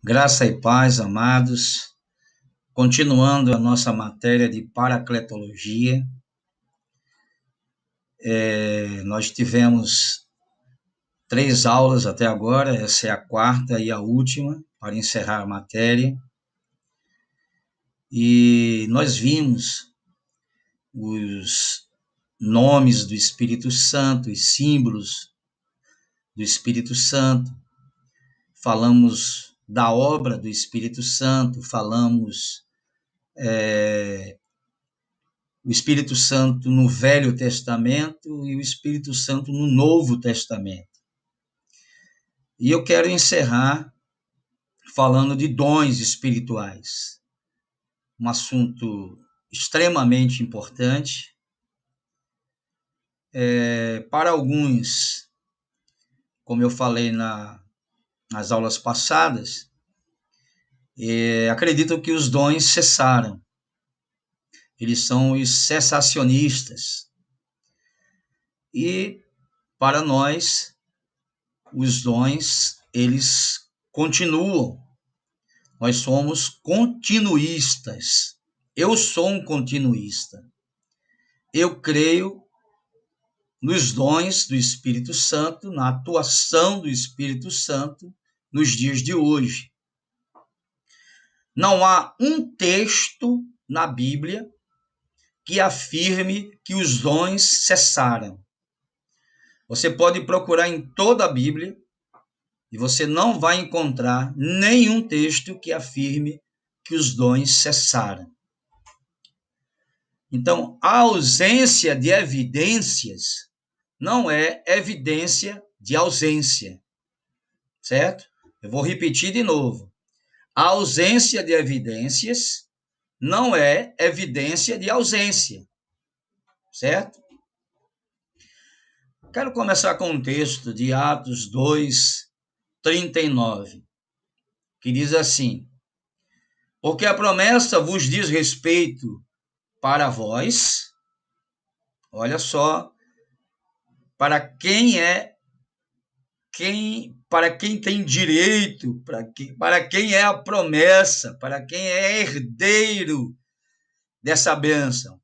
Graça e paz, amados. Continuando a nossa matéria de paracletologia, nós tivemos 3 aulas até agora, essa é a quarta e a última, para encerrar a matéria. E nós vimos os nomes do Espírito Santo, os símbolos do Espírito Santo, falamos da obra do Espírito Santo, falamos o Espírito Santo no Velho Testamento e o Espírito Santo no Novo Testamento. E eu quero encerrar falando de dons espirituais, um assunto extremamente importante. Para alguns, como eu falei nas aulas passadas, acreditam que os dons cessaram. Eles são os cessacionistas. E, para nós, os dons, eles continuam. Nós somos continuistas. Eu sou um continuista. Eu creio nos dons do Espírito Santo, na atuação do Espírito Santo nos dias de hoje. Não há um texto na Bíblia que afirme que os dons cessaram. Você pode procurar em toda a Bíblia e você não vai encontrar nenhum texto que afirme que os dons cessaram. Então, a ausência de evidências não é evidência de ausência, certo? Eu vou repetir de novo. A ausência de evidências não é evidência de ausência, certo? Quero começar com um texto de Atos 2:39, que diz assim: porque a promessa vos diz respeito para vós, olha só, para quem tem direito, para quem é a promessa, para quem é herdeiro dessa bênção.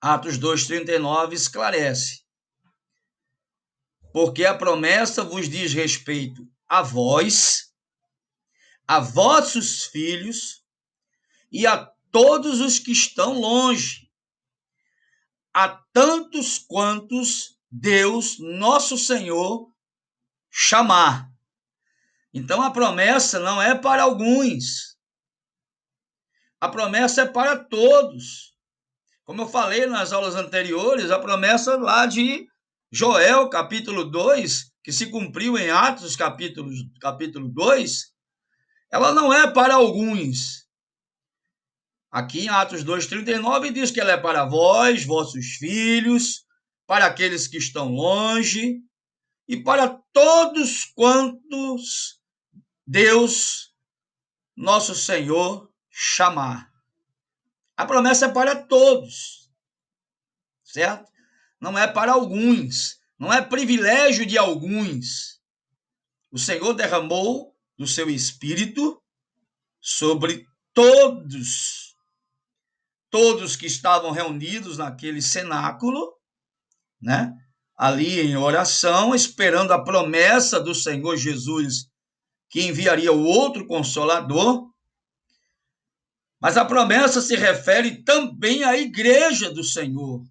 Atos 2:39 esclarece: porque a promessa vos diz respeito a vós, a vossos filhos e a todos os que estão longe, a tantos quantos Deus, nosso Senhor, chamar. Então a promessa não é para alguns, a promessa é para todos. Como eu falei nas aulas anteriores, a promessa lá de Joel, capítulo 2, que se cumpriu em Atos, capítulo 2, ela não é para alguns. Aqui em Atos 2:39 diz que ela é para vós, vossos filhos, para aqueles que estão longe e para todos quantos Deus, nosso Senhor, chamar. A promessa é para todos, certo? Não é para alguns, não é privilégio de alguns. O Senhor derramou do seu Espírito sobre todos que estavam reunidos naquele cenáculo, né? Ali em oração, esperando a promessa do Senhor Jesus, que enviaria o outro Consolador. Mas a promessa se refere também à igreja do Senhor.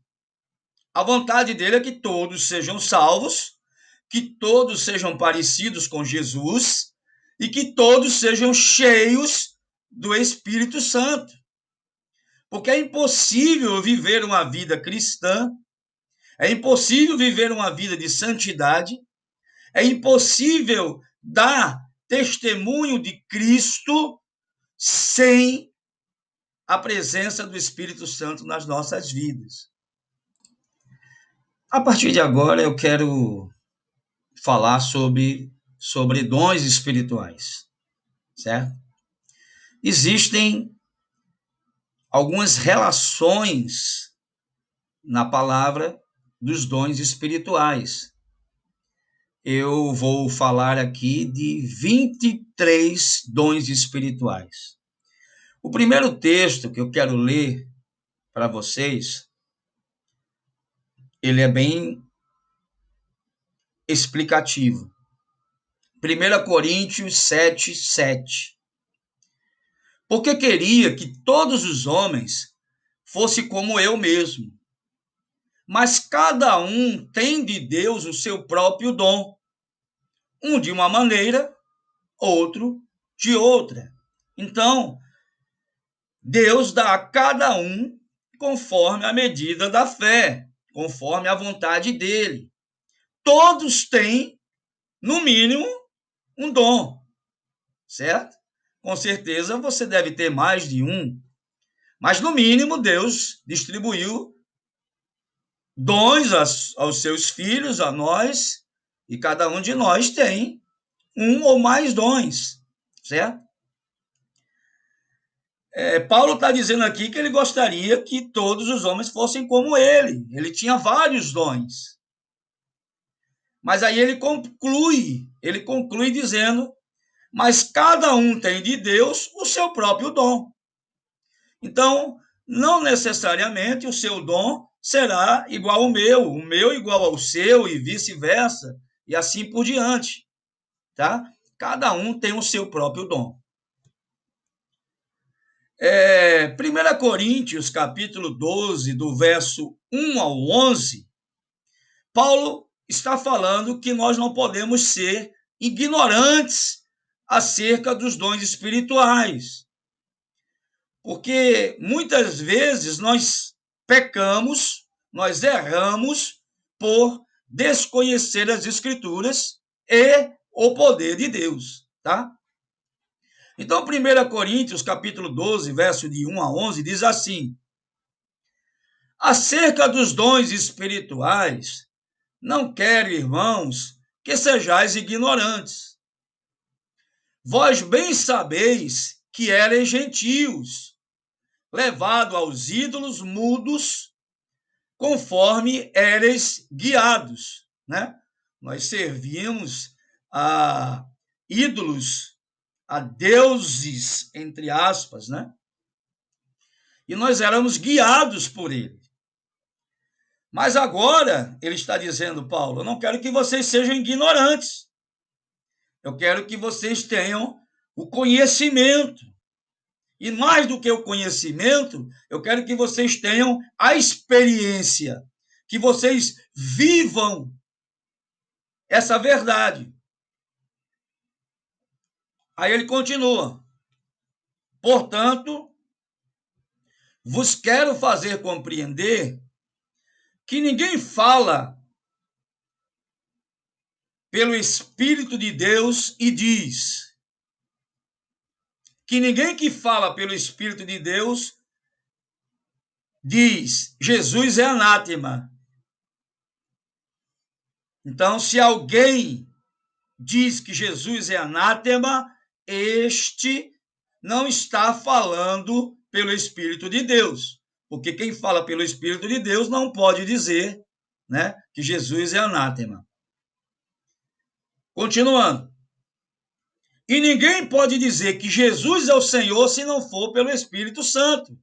A vontade dele é que todos sejam salvos, que todos sejam parecidos com Jesus e que todos sejam cheios do Espírito Santo. Porque é impossível viver uma vida cristã, é impossível viver uma vida de santidade, é impossível dar testemunho de Cristo sem a presença do Espírito Santo nas nossas vidas. A partir de agora, eu quero falar sobre dons espirituais, certo? Existem algumas relações na palavra dos dons espirituais. eu vou falar aqui de 23 dons espirituais. O primeiro texto que eu quero ler para vocês, ele é bem explicativo. 1 Coríntios 7, 7. Porque queria que todos os homens fossem como eu mesmo. Mas cada um tem de Deus o seu próprio dom. Um de uma maneira, outro de outra. Então, Deus dá a cada um conforme a medida da fé, conforme a vontade dele. Todos têm, no mínimo, um dom, certo? Com certeza você deve ter mais de um, mas no mínimo Deus distribuiu dons aos seus filhos, a nós, e cada um de nós tem um ou mais dons, certo? Paulo está dizendo aqui que ele gostaria que todos os homens fossem como ele. Ele tinha vários dons. Mas aí ele conclui dizendo, mas cada um tem de Deus o seu próprio dom. Então, não necessariamente o seu dom será igual ao meu, o meu igual ao seu e vice-versa, e assim por diante, tá? Cada um tem o seu próprio dom. 1 Coríntios, capítulo 12, do verso 1 ao 11, Paulo está falando que nós não podemos ser ignorantes acerca dos dons espirituais. Porque muitas vezes nós pecamos, nós erramos por desconhecer as Escrituras e o poder de Deus, tá? Então, 1 Coríntios, capítulo 12, verso de 1 a 11, diz assim: acerca dos dons espirituais, não quero, irmãos, que sejais ignorantes. Vós bem sabeis que eres gentios, levado aos ídolos mudos, conforme eres guiados, né? Nós servimos a ídolos, a deuses, entre aspas, né? E nós éramos guiados por ele. Mas agora, ele está dizendo, Paulo, eu não quero que vocês sejam ignorantes. Eu quero que vocês tenham o conhecimento. E mais do que o conhecimento, eu quero que vocês tenham a experiência, que vocês vivam essa verdade. Aí ele continua. Portanto, vos quero fazer compreender que ninguém fala pelo Espírito de Deus e diz que ninguém que fala pelo Espírito de Deus diz Jesus é anátema. Então, se alguém diz que Jesus é anátema, este não está falando pelo Espírito de Deus. Porque quem fala pelo Espírito de Deus não pode dizer, né, que Jesus é anátema. Continuando. E ninguém pode dizer que Jesus é o Senhor se não for pelo Espírito Santo.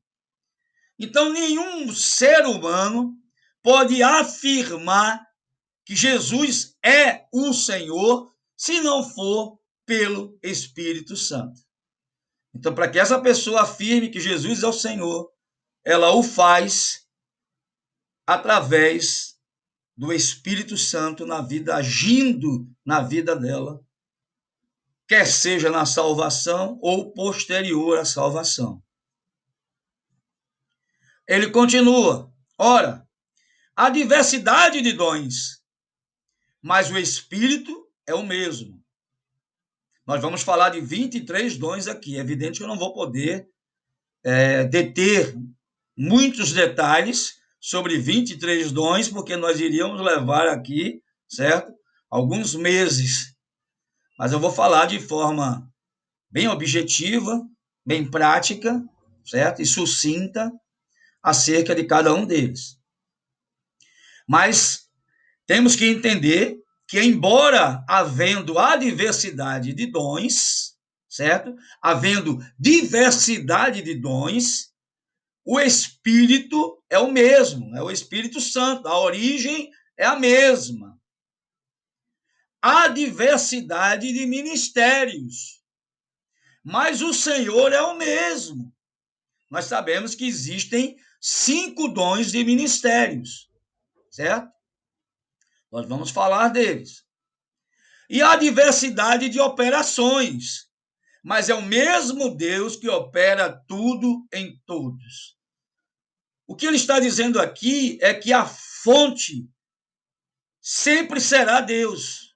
Então, nenhum ser humano pode afirmar que Jesus é o Senhor se não for pelo Espírito Santo. Então, para que essa pessoa afirme que Jesus é o Senhor, ela o faz através do Espírito Santo na vida, agindo na vida dela, quer seja na salvação ou posterior à salvação. Ele continua, ora, há diversidade de dons, mas o Espírito é o mesmo. Nós vamos falar de 23 dons aqui. É evidente que eu não vou poder deter muitos detalhes sobre 23 dons, porque nós iríamos levar aqui, certo? Alguns meses. Mas eu vou falar de forma bem objetiva, bem prática, certo? E sucinta acerca de cada um deles. Mas temos que entender que, embora havendo a diversidade de dons, certo? Havendo diversidade de dons, o Espírito é o mesmo, é o Espírito Santo, a origem é a mesma. Há diversidade de ministérios, mas o Senhor é o mesmo. Nós sabemos que existem 5 dons de ministérios, certo? Nós vamos falar deles. E há diversidade de operações, mas é o mesmo Deus que opera tudo em todos. O que ele está dizendo aqui é que a fonte sempre será Deus.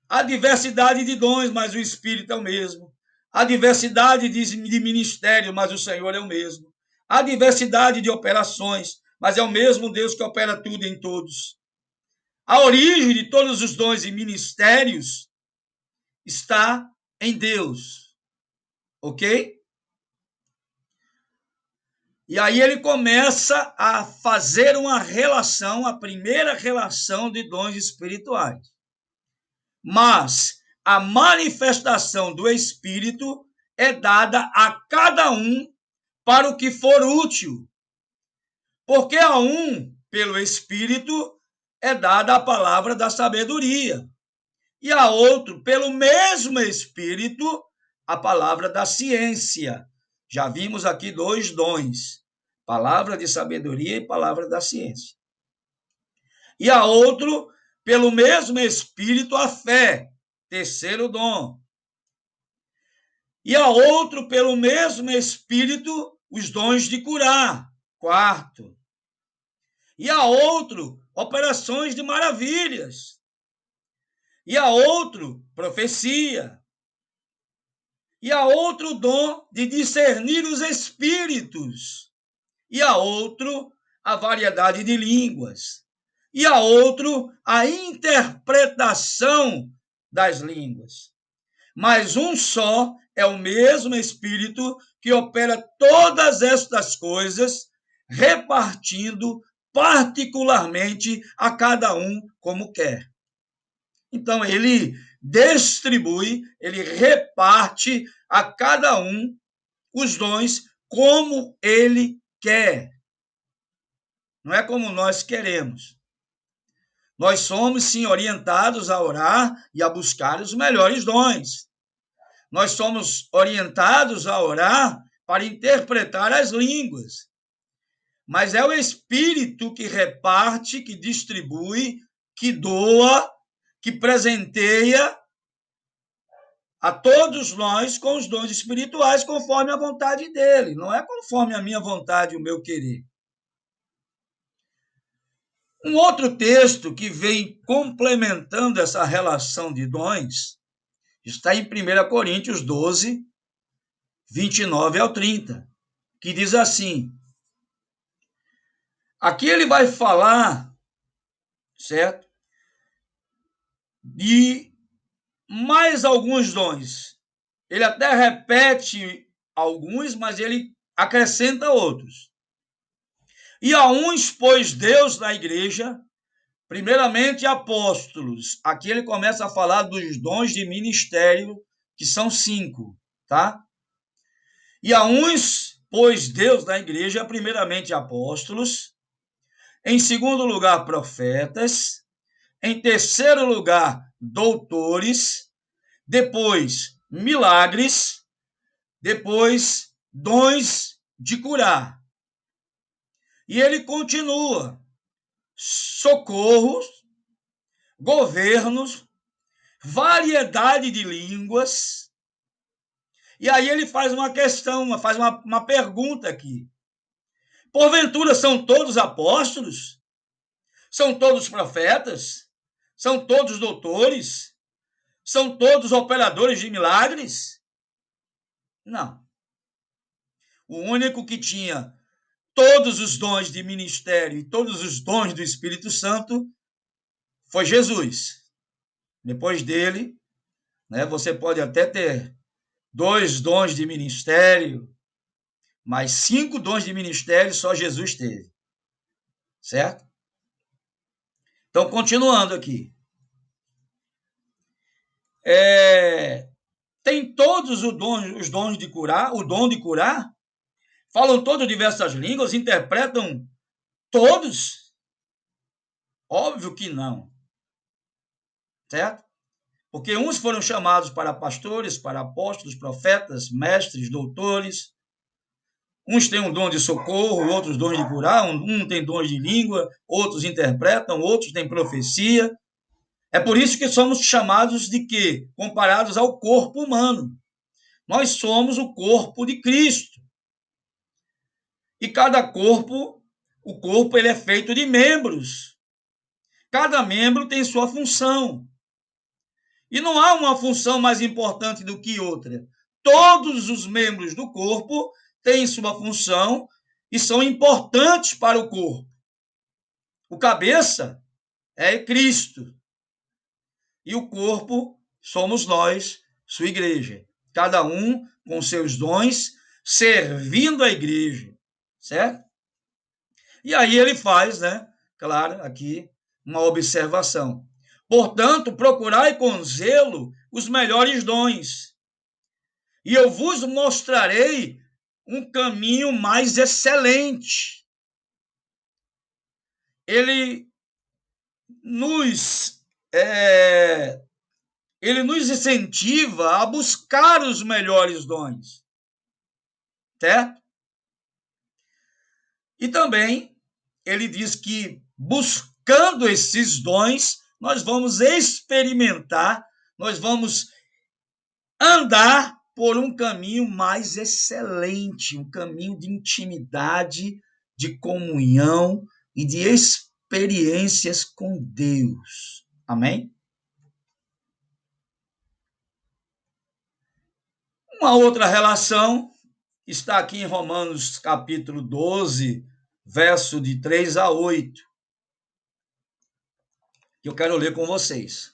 Há diversidade de dons, mas o Espírito é o mesmo. Há diversidade de ministérios, mas o Senhor é o mesmo. Há diversidade de operações, mas é o mesmo Deus que opera tudo em todos. A origem de todos os dons e ministérios está em Deus. Ok? E aí ele começa a fazer uma relação, a primeira relação de dons espirituais. Mas a manifestação do Espírito é dada a cada um para o que for útil. Porque a um, pelo Espírito, é dada a palavra da sabedoria. E a outro, pelo mesmo Espírito, a palavra da ciência. Já vimos aqui 2 dons, palavra de sabedoria e palavra da ciência. E a outro, pelo mesmo Espírito, a fé, terceiro dom. E a outro, pelo mesmo Espírito, os dons de curar, quarto. E a outro, operações de maravilhas. E a outro, profecia. E a outro, dom de discernir os espíritos. E a outro, a variedade de línguas. E a outro, a interpretação das línguas. Mas um só é o mesmo Espírito que opera todas estas coisas, repartindo particularmente a cada um como quer. Então, ele distribui, ele reparte a cada um os dons como ele quer. Não é como nós queremos. Nós somos, sim, orientados a orar e a buscar os melhores dons. Nós somos orientados a orar para interpretar as línguas. Mas é o Espírito que reparte, que distribui, que doa, que presenteia a todos nós com os dons espirituais conforme a vontade dele. Não é conforme a minha vontade e o meu querer. Um outro texto que vem complementando essa relação de dons está em 1 Coríntios 12, 29 ao 30, que diz assim: aqui ele vai falar, certo, de mais alguns dons. Ele até repete alguns, mas ele acrescenta outros. E a uns pôs Deus na igreja, primeiramente apóstolos. Aqui ele começa a falar dos dons de ministério, que são 5, tá? E a uns pôs Deus na igreja, primeiramente apóstolos, em segundo lugar profetas, em terceiro lugar doutores, depois milagres, depois dons de curar. E ele continua: socorros, governos, variedade de línguas. E aí ele faz uma questão, faz uma pergunta aqui. Porventura são todos apóstolos? São todos profetas? São todos doutores? São todos operadores de milagres? Não. O único que tinha todos os dons de ministério e todos os dons do Espírito Santo foi Jesus. Depois dele, né, você pode até ter 2 dons de ministério, mas 5 dons de ministério só Jesus teve. Certo? Então, continuando aqui. Tem todos os dons de curar, o dom de curar? Falam todos diversas línguas? Interpretam todos? Óbvio que não. Certo? Porque uns foram chamados para pastores, para apóstolos, profetas, mestres, doutores. Uns têm um dom de socorro, outros dons de curar, um tem dons de língua, outros interpretam, outros têm profecia. É por isso que somos chamados de quê? Comparados ao corpo humano. Nós somos o corpo de Cristo. E cada corpo, o corpo ele é feito de membros. Cada membro tem sua função. E não há uma função mais importante do que outra. Todos os membros do corpo têm sua função e são importantes para o corpo. O cabeça é Cristo. E o corpo somos nós, sua igreja. Cada um com seus dons, servindo a igreja. Certo? E aí ele faz, né? Claro, aqui uma observação. Portanto, procurai com zelo os melhores dons, e eu vos mostrarei um caminho mais excelente. Ele nos incentiva a buscar os melhores dons, certo? E também ele diz que buscando esses dons, nós vamos experimentar, nós vamos andar por um caminho mais excelente, um caminho de intimidade, de comunhão e de experiências com Deus. Amém? Uma outra relação está aqui em Romanos capítulo 12, verso de 3 a 8, que eu quero ler com vocês.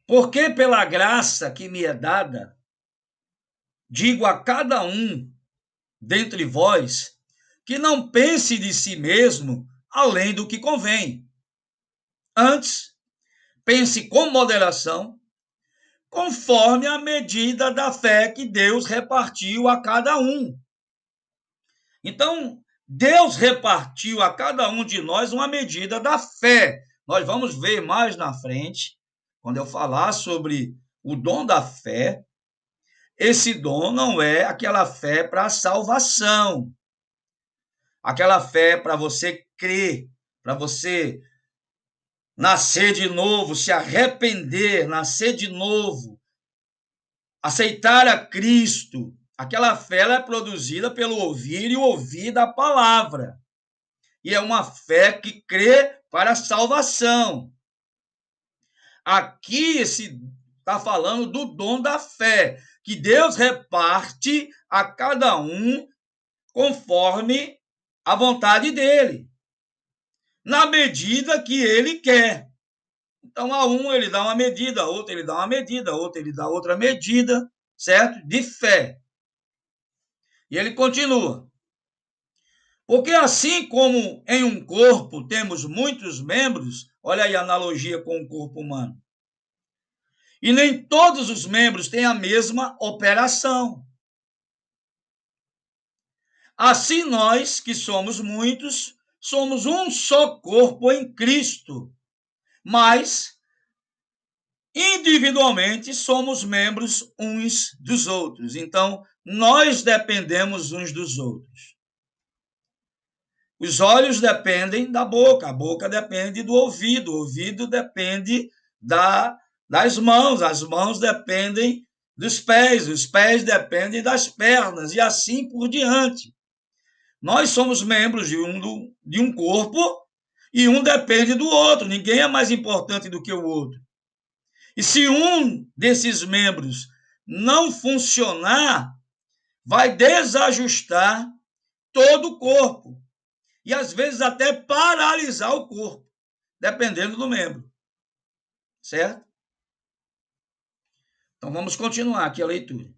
Porque pela graça que me é dada, digo a cada um dentre vós, que não pense de si mesmo além do que convém. Antes, pense com moderação, conforme a medida da fé que Deus repartiu a cada um. Então, Deus repartiu a cada um de nós uma medida da fé. Nós vamos ver mais na frente, quando eu falar sobre o dom da fé. Esse dom não é aquela fé para a salvação, aquela fé para você crer, para você nascer de novo, se arrepender, nascer de novo, aceitar a Cristo. Aquela fé ela é produzida pelo ouvir e ouvir da palavra. E é uma fé que crê para a salvação. Aqui está falando do dom da fé, que Deus reparte a cada um conforme a vontade dele, na medida que ele quer. Então, a um ele dá uma medida, a outro ele dá uma medida, a outro ele dá outra medida, certo? De fé. E ele continua. Porque assim como em um corpo temos muitos membros, olha aí a analogia com o corpo humano, e nem todos os membros têm a mesma operação. Assim nós, que somos muitos, somos um só corpo em Cristo, mas individualmente somos membros uns dos outros. Então, nós dependemos uns dos outros. Os olhos dependem da boca, a boca depende do ouvido, o ouvido depende das mãos, as mãos dependem dos pés, os pés dependem das pernas, e assim por diante. Nós somos membros de um corpo e um depende do outro, ninguém é mais importante do que o outro. E se um desses membros não funcionar, vai desajustar todo o corpo. E às vezes até paralisar o corpo, dependendo do membro. Certo? Então vamos continuar aqui a leitura.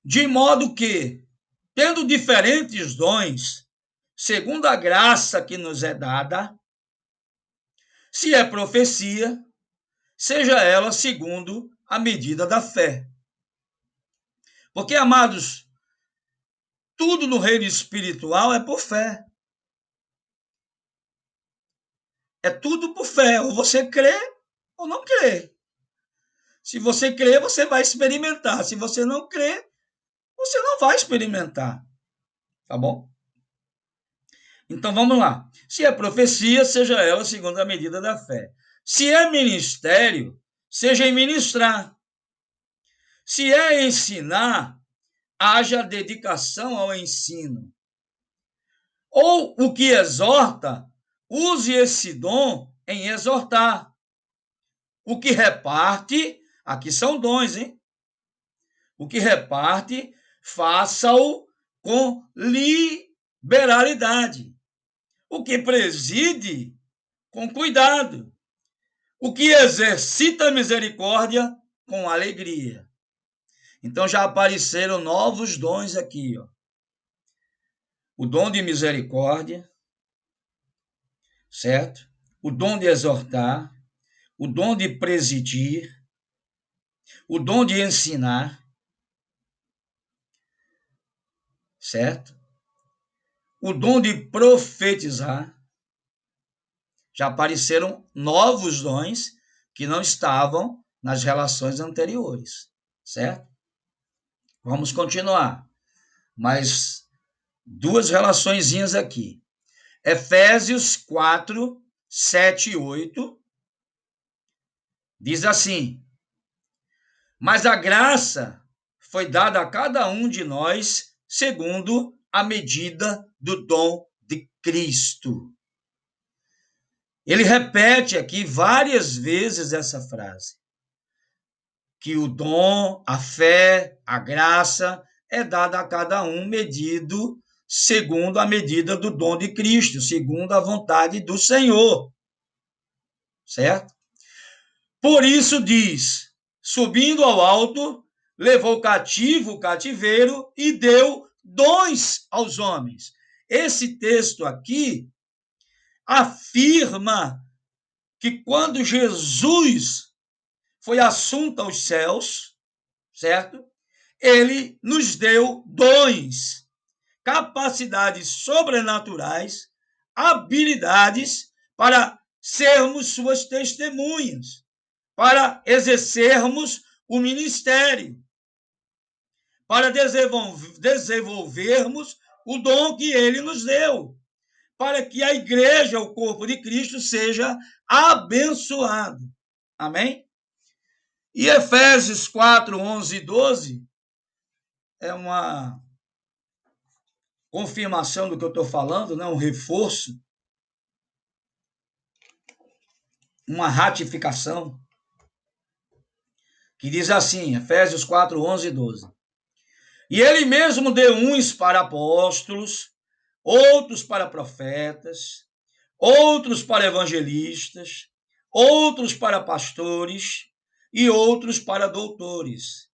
De modo que, tendo diferentes dons, segundo a graça que nos é dada. Se é profecia, seja ela segundo a medida da fé. Porque, amados, tudo no reino espiritual é por fé. É tudo por fé. Ou você crê ou não crê. Se você crê, você vai experimentar. Se você não crê, você não vai experimentar. Tá bom? Então vamos lá. Se é profecia, seja ela segundo a medida da fé. Se é ministério, seja em ministrar. Se é ensinar, haja dedicação ao ensino. Ou o que exorta, use esse dom em exortar. O que reparte, aqui são dons, hein? O que reparte, faça-o com liberalidade. O que preside, com cuidado. O que exercita a misericórdia, com alegria. Então já apareceram novos dons aqui, ó. O dom de misericórdia, certo? O dom de exortar, o dom de presidir, o dom de ensinar, certo? O dom de profetizar. Já apareceram novos dons que não estavam nas relações anteriores, certo? Vamos continuar. Mais duas relaçõezinhas aqui. Efésios 4, 7 e 8 diz assim: mas a graça foi dada a cada um de nós segundo a medida do dom de Cristo. Ele repete aqui várias vezes essa frase, que o dom, a fé, a graça é dada a cada um medido segundo a medida do dom de Cristo, segundo a vontade do Senhor, certo? Por isso diz, subindo ao alto, levou cativo o cativeiro e deu dons aos homens. Esse texto aqui afirma que quando Jesus foi assunto aos céus, certo? Ele nos deu dons, capacidades sobrenaturais, habilidades para sermos suas testemunhas, para exercermos o ministério, para desenvolvermos o dom que ele nos deu, para que a igreja, o corpo de Cristo, seja abençoado. Amém? E Efésios 4, 11 e 12 é uma confirmação do que eu estou falando, né? Um reforço, uma ratificação, que diz assim, Efésios 4, 11 e 12. E ele mesmo deu uns para apóstolos, outros para profetas, outros para evangelistas, outros para pastores e outros para doutores,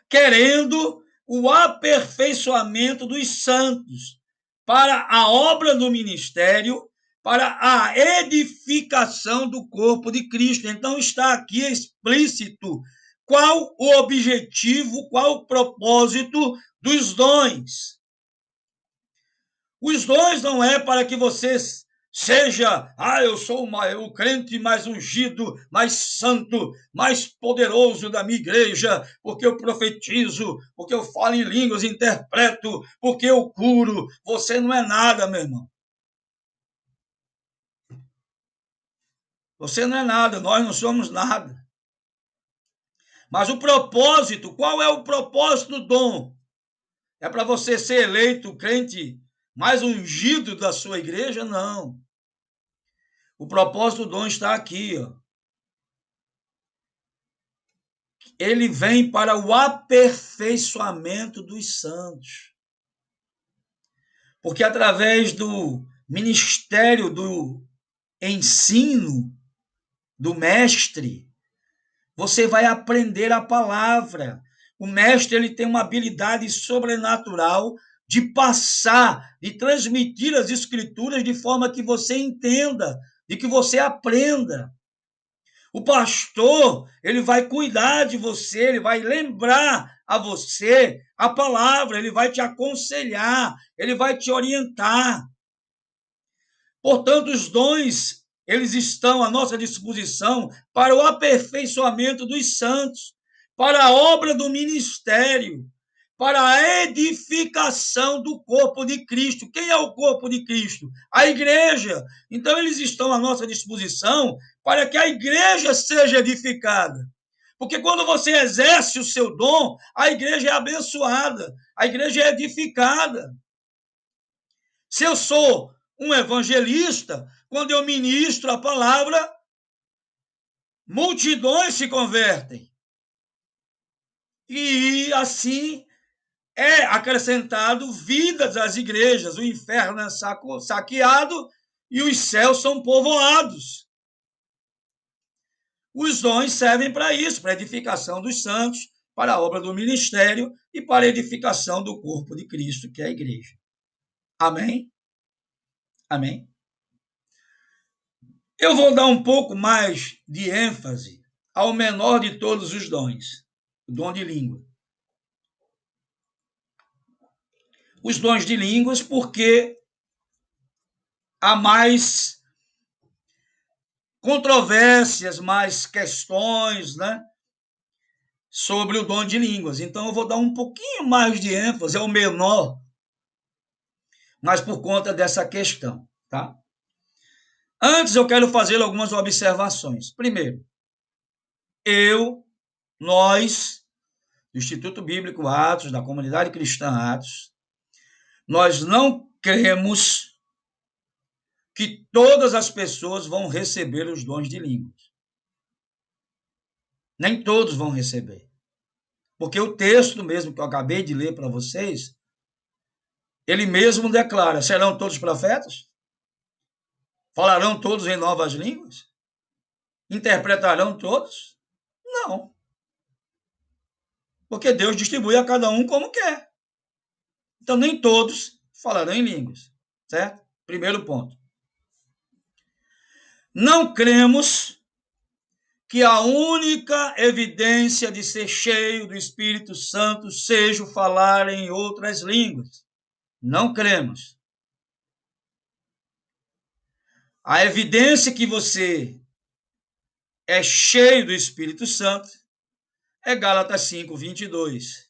querendo o aperfeiçoamento dos santos para a obra do ministério, para a edificação do corpo de Cristo. Então está aqui explícito qual o objetivo, qual o propósito dos dons. Os dons não é para que você seja, eu sou o crente mais ungido, mais santo, mais poderoso da minha igreja, porque eu profetizo, porque eu falo em línguas, interpreto, porque eu curo. Você não é nada, meu irmão. Você não é nada, nós não somos nada. Mas o propósito, qual é o propósito do dom? É para você ser eleito crente mais ungido da sua igreja? Não. O propósito do dom está aqui, ó. Ele vem para o aperfeiçoamento dos santos. Porque através do ministério do ensino do mestre, você vai aprender a palavra. O mestre ele tem uma habilidade sobrenatural de passar, de transmitir as Escrituras de forma que você entenda, de que você aprenda. O pastor, ele vai cuidar de você, ele vai lembrar a você a palavra, ele vai te aconselhar, ele vai te orientar. Portanto, os dons, eles estão à nossa disposição para o aperfeiçoamento dos santos, para a obra do ministério, para a edificação do corpo de Cristo. Quem é o corpo de Cristo? A igreja. Então, eles estão à nossa disposição para que a igreja seja edificada. Porque quando você exerce o seu dom, a igreja é abençoada, a igreja é edificada. Se eu sou um evangelista, quando eu ministro a palavra, multidões se convertem. E assim é acrescentado vidas às igrejas. O inferno é saqueado e os céus são povoados. Os dons servem para isso, para a edificação dos santos, para a obra do ministério e para a edificação do corpo de Cristo, que é a igreja. Amém? Amém? Eu vou dar um pouco mais de ênfase ao menor de todos os dons, o dom de língua. Os dons de línguas, porque há mais controvérsias, mais questões, né, sobre o dom de línguas. Então, eu vou dar um pouquinho mais de ênfase ao menor, mas por conta dessa questão, tá? Antes, eu quero fazer algumas observações. Primeiro, nós, do Instituto Bíblico Atos, da Comunidade Cristã Atos, nós não cremos que todas as pessoas vão receber os dons de línguas. Nem todos vão receber. Porque o texto mesmo que eu acabei de ler para vocês, ele mesmo declara: serão todos profetas? Falarão todos em novas línguas? Interpretarão todos? Não. Porque Deus distribui a cada um como quer. Então, nem todos falarão em línguas. Certo? Primeiro ponto. Não cremos que a única evidência de ser cheio do Espírito Santo seja o falar em outras línguas. Não cremos. A evidência que você é cheio do Espírito Santo é Gálatas 5:22.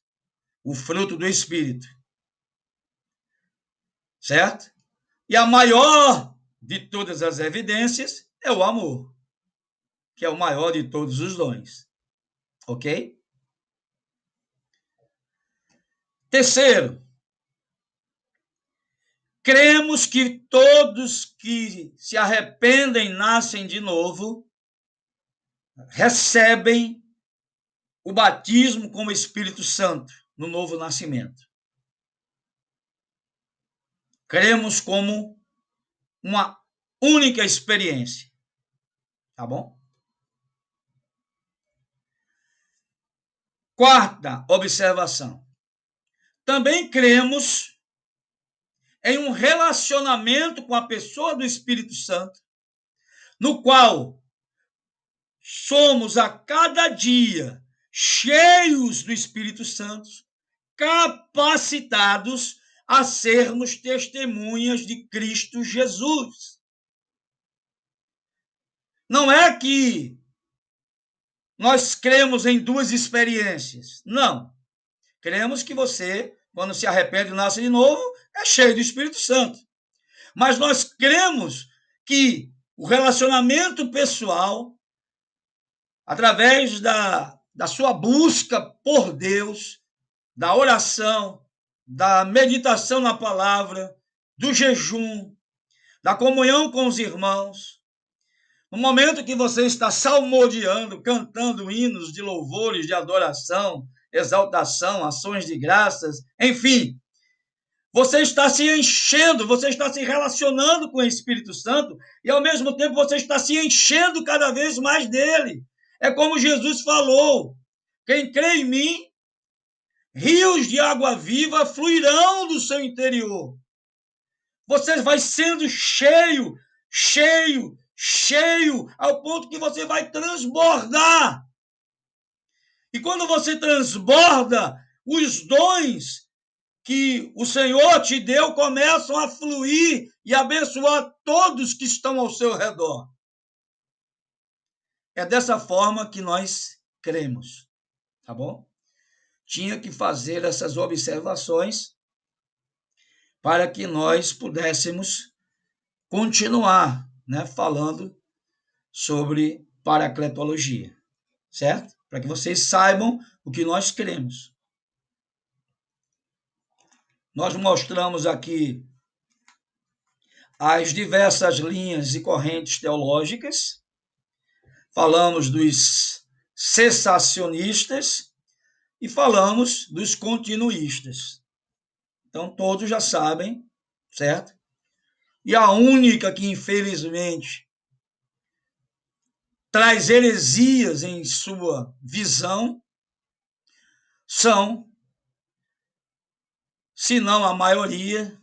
O fruto do Espírito. Certo? E a maior de todas as evidências é o amor, que é o maior de todos os dons. Ok? Terceiro, cremos que todos que se arrependem e nascem de novo recebem o batismo com o Espírito Santo no novo nascimento. Cremos como uma única experiência. Tá bom? Quarta observação. Também cremos em um relacionamento com a pessoa do Espírito Santo, no qual somos a cada dia cheios do Espírito Santo, capacitados a sermos testemunhas de Cristo Jesus. Não é que nós cremos em duas experiências. Não. Cremos que você, quando se arrepende e nasce de novo, é cheio do Espírito Santo. Mas nós cremos que o relacionamento pessoal, através da sua busca por Deus, da oração, da meditação na palavra, do jejum, da comunhão com os irmãos, no momento que você está salmodiando, cantando hinos de louvores, de adoração, exaltação, ações de graças, enfim, você está se enchendo, você está se relacionando com o Espírito Santo e, ao mesmo tempo, você está se enchendo cada vez mais dele. É como Jesus falou: quem crê em mim, rios de água viva fluirão do seu interior. Você vai sendo cheio, cheio, cheio, ao ponto que você vai transbordar. E quando você transborda, os dons que o Senhor te deu começam a fluir e abençoar todos que estão ao seu redor. É dessa forma que nós cremos, tá bom? Tinha que fazer essas observações para que nós pudéssemos continuar, né, falando sobre paracletologia, certo? Para que vocês saibam o que nós cremos. Nós mostramos aqui as diversas linhas e correntes teológicas, falamos dos cessacionistas e falamos dos continuistas. Então, todos já sabem, certo? E a única que, infelizmente, traz heresias em sua visão são, se não a maioria,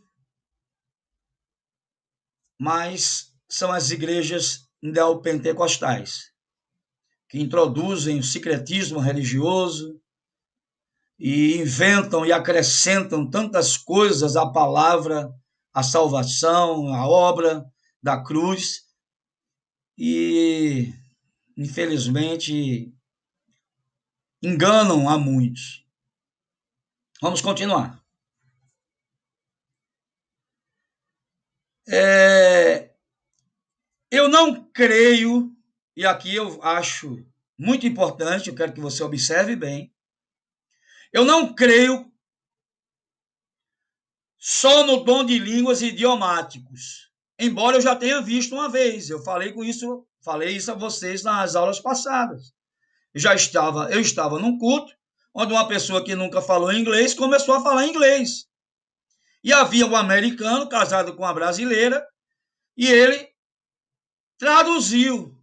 mas são as igrejas neopentecostais, que introduzem o secretismo religioso e inventam e acrescentam tantas coisas à palavra, à salvação, à obra da cruz, e, infelizmente, enganam a muitos. Vamos continuar. Eu não creio, e aqui eu acho muito importante, eu quero que você observe bem, eu não creio só no dom de línguas idiomáticos, embora eu já tenha visto uma vez, eu falei isso a vocês nas aulas passadas. Eu estava num culto onde uma pessoa que nunca falou inglês começou a falar inglês. E havia um americano casado com uma brasileira e ele traduziu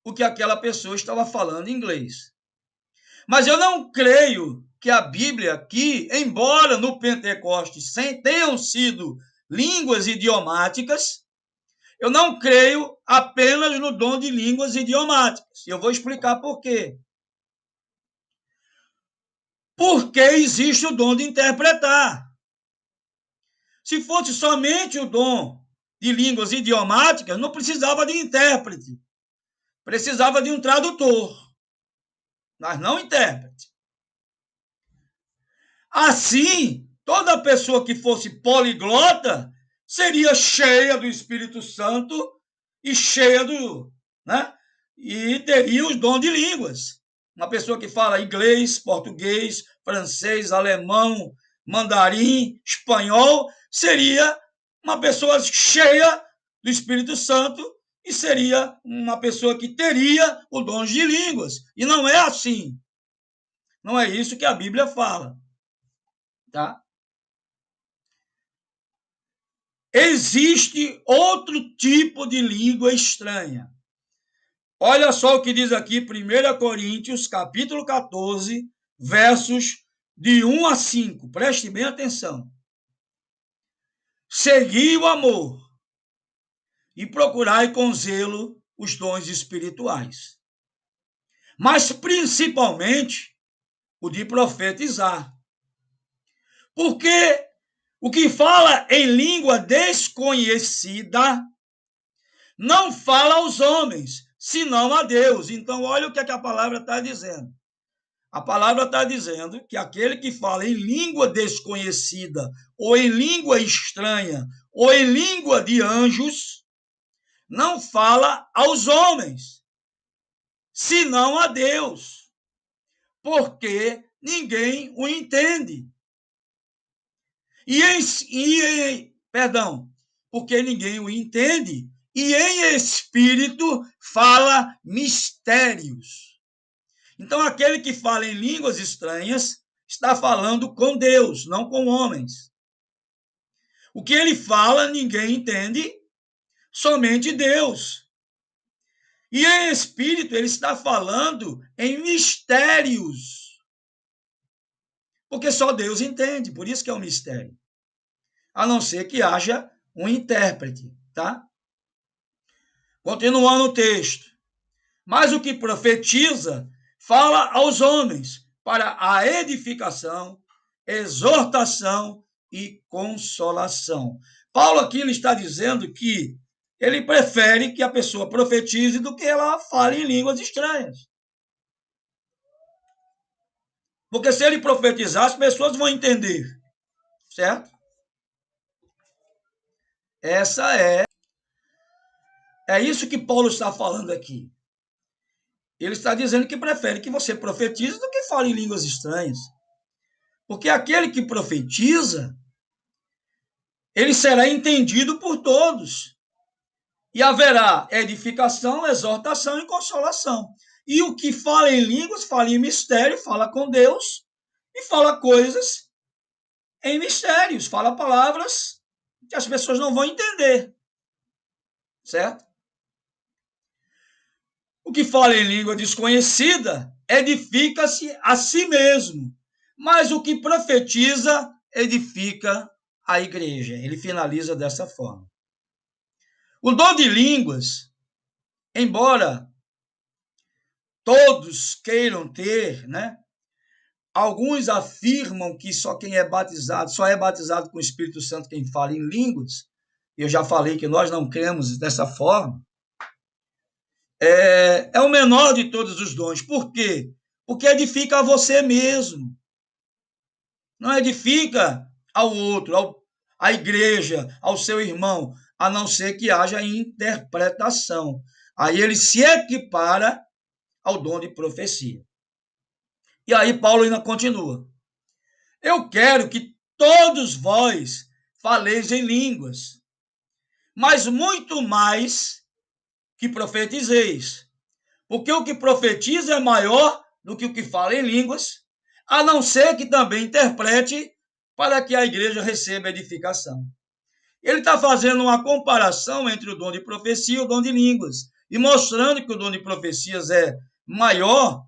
o que aquela pessoa estava falando em inglês. Mas eu não creio que a Bíblia aqui, embora no Pentecostes tenham sido línguas idiomáticas, eu não creio apenas no dom de línguas idiomáticas. E eu vou explicar por quê. Porque existe o dom de interpretar. Se fosse somente o dom de línguas idiomáticas, não precisava de intérprete. Precisava de um tradutor, mas não intérprete. Assim, toda pessoa que fosse poliglota seria cheia do Espírito Santo e cheia do, né? E teria os dons de línguas. Uma pessoa que fala inglês, português, francês, alemão, mandarim, espanhol, seria uma pessoa cheia do Espírito Santo e seria uma pessoa que teria o dom de línguas. E não é assim. Não é isso que a Bíblia fala. Tá? Existe outro tipo de língua estranha. Olha só o que diz aqui 1 Coríntios, capítulo 14, versos de 1 a 5. Preste bem atenção. Segui o amor e procurai com zelo os dons espirituais, mas principalmente o de profetizar. Porque o que fala em língua desconhecida não fala aos homens, senão a Deus. Então, olha o que a palavra está dizendo. A palavra está dizendo que aquele que fala em língua desconhecida, ou em língua estranha, ou em língua de anjos, não fala aos homens, senão a Deus, porque ninguém o entende. Porque ninguém o entende, e em espírito fala mistérios. Então, aquele que fala em línguas estranhas está falando com Deus, não com homens. O que ele fala, ninguém entende, somente Deus. E em espírito, ele está falando em mistérios. Porque só Deus entende, por isso que é um mistério. A não ser que haja um intérprete, tá? Continuando o texto. Mas o que profetiza fala aos homens para a edificação, exortação e consolação. Paulo aqui ele está dizendo que ele prefere que a pessoa profetize do que ela fale em línguas estranhas. Porque se ele profetizar, as pessoas vão entender, certo? É isso que Paulo está falando aqui. Ele está dizendo que prefere que você profetize do que fale em línguas estranhas. Porque aquele que profetiza, ele será entendido por todos. E haverá edificação, exortação e consolação. E o que fala em línguas, fala em mistério, fala com Deus e fala coisas em mistérios, fala palavras que as pessoas não vão entender. Certo? O que fala em língua desconhecida edifica-se a si mesmo, mas o que profetiza edifica a igreja. Ele finaliza dessa forma. O dom de línguas, embora todos queiram ter, né? Alguns afirmam que só quem é batizado, só é batizado com o Espírito Santo quem fala em línguas. Eu já falei que nós não cremos dessa forma. É o menor de todos os dons. Por quê? Porque edifica a você mesmo. Não edifica ao outro, à igreja, ao seu irmão, a não ser que haja interpretação. Aí ele se equipara ao dom de profecia. E aí Paulo ainda continua. Eu quero que todos vós faleis em línguas, mas muito mais que profetizeis. Porque o que profetiza é maior do que o que fala em línguas, a não ser que também interprete para que a igreja receba edificação. Ele está fazendo uma comparação entre o dom de profecia e o dom de línguas, e mostrando que o dom de profecias é maior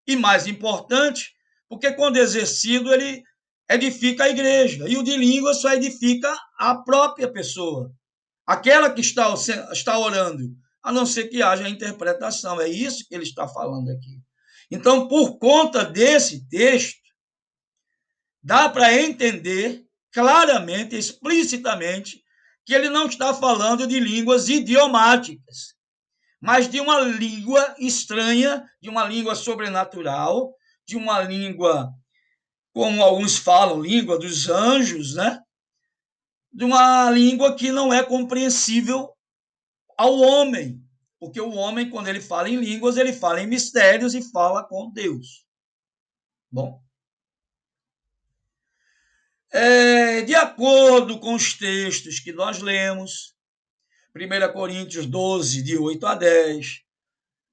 e mais importante, porque quando exercido ele edifica a igreja, e o de línguas só edifica a própria pessoa, aquela que está orando, a não ser que haja interpretação. É isso que ele está falando aqui. Então, por conta desse texto, dá para entender claramente, explicitamente, que ele não está falando de línguas idiomáticas, mas de uma língua estranha, de uma língua sobrenatural, de uma língua, como alguns falam, língua dos anjos, né? De uma língua que não é compreensível ao homem, porque o homem, quando ele fala em línguas, ele fala em mistérios e fala com Deus. Bom, de acordo com os textos que nós lemos, 1 Coríntios 12, de 8 a 10,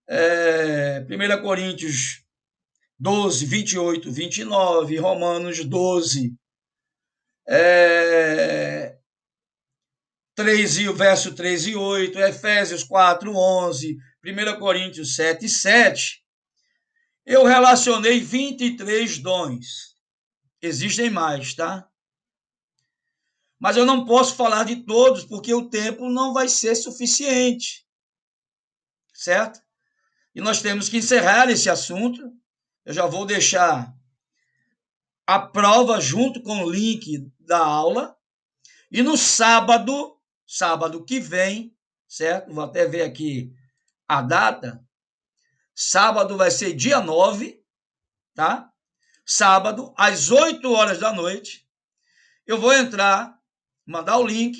1 Coríntios 12, 28, 29, Romanos 12, verso 3 e 8, Efésios 4, 11, 1 Coríntios 7, 7, eu relacionei 23 dons. Existem mais, tá? Mas eu não posso falar de todos, porque o tempo não vai ser suficiente. Certo? E nós temos que encerrar esse assunto. Eu já vou deixar a prova junto com o link da aula. E no sábado que vem, certo? Vou até ver aqui a data. Sábado vai ser dia 9, tá? Sábado, às 8 horas da noite, eu vou entrar, mandar o link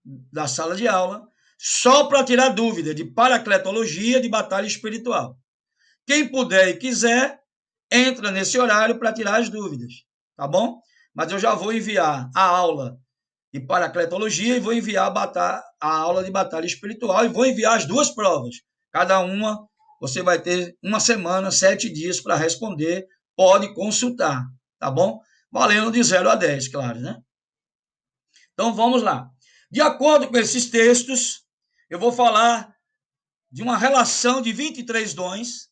da sala de aula, só para tirar dúvida de paracletologia, de batalha espiritual. Quem puder e quiser, entra nesse horário para tirar as dúvidas, tá bom? Mas eu já vou enviar a aula de paracletologia e vou enviar a aula de batalha espiritual e vou enviar as duas provas. Cada uma, você vai ter uma semana, 7 dias para responder, pode consultar, tá bom? Valendo de 0 a 10, claro, né? Então, vamos lá. De acordo com esses textos, eu vou falar de uma relação de 23 dons,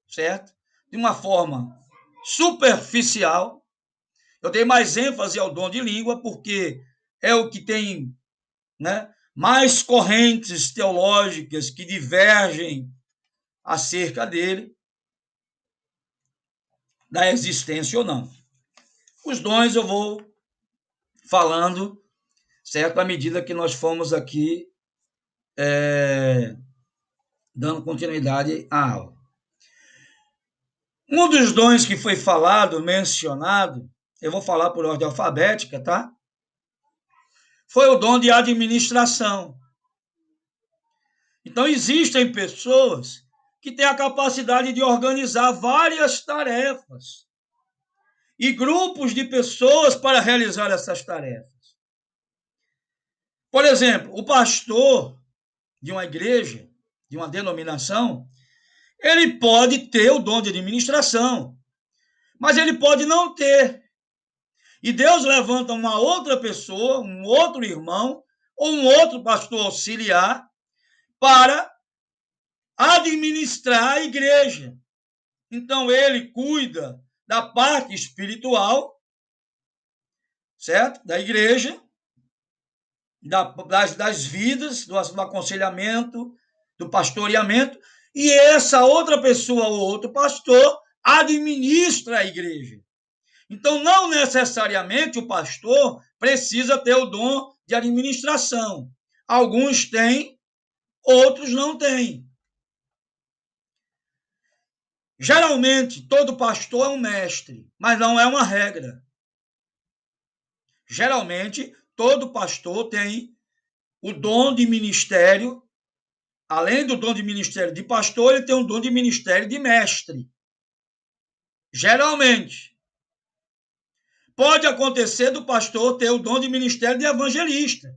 certo? De uma forma superficial, Eu dei mais ênfase ao dom de língua porque é o que tem, né, mais correntes teológicas que divergem acerca dele, da existência ou não. Os dons eu vou falando, certo, à medida que nós fomos aqui dando continuidade à aula. Um dos dons que foi falado, mencionado, eu vou falar por ordem alfabética, tá? Foi o dom de administração. Então, existem pessoas que têm a capacidade de organizar várias tarefas e grupos de pessoas para realizar essas tarefas. Por exemplo, o pastor de uma igreja, de uma denominação, ele pode ter o dom de administração, mas ele pode não ter. E Deus levanta uma outra pessoa, um outro irmão, ou um outro pastor auxiliar, para administrar a igreja. Então, ele cuida da parte espiritual, certo? Da igreja, das vidas, do aconselhamento, do pastoreamento, e essa outra pessoa ou outro pastor administra a igreja. Então, não necessariamente o pastor precisa ter o dom de administração. Alguns têm, outros não têm. Geralmente, todo pastor é um mestre, mas não é uma regra. Geralmente, todo pastor tem o dom de ministério, além do dom de ministério de pastor, ele tem um dom de ministério de mestre. Geralmente. Pode acontecer do pastor ter o dom de ministério de evangelista.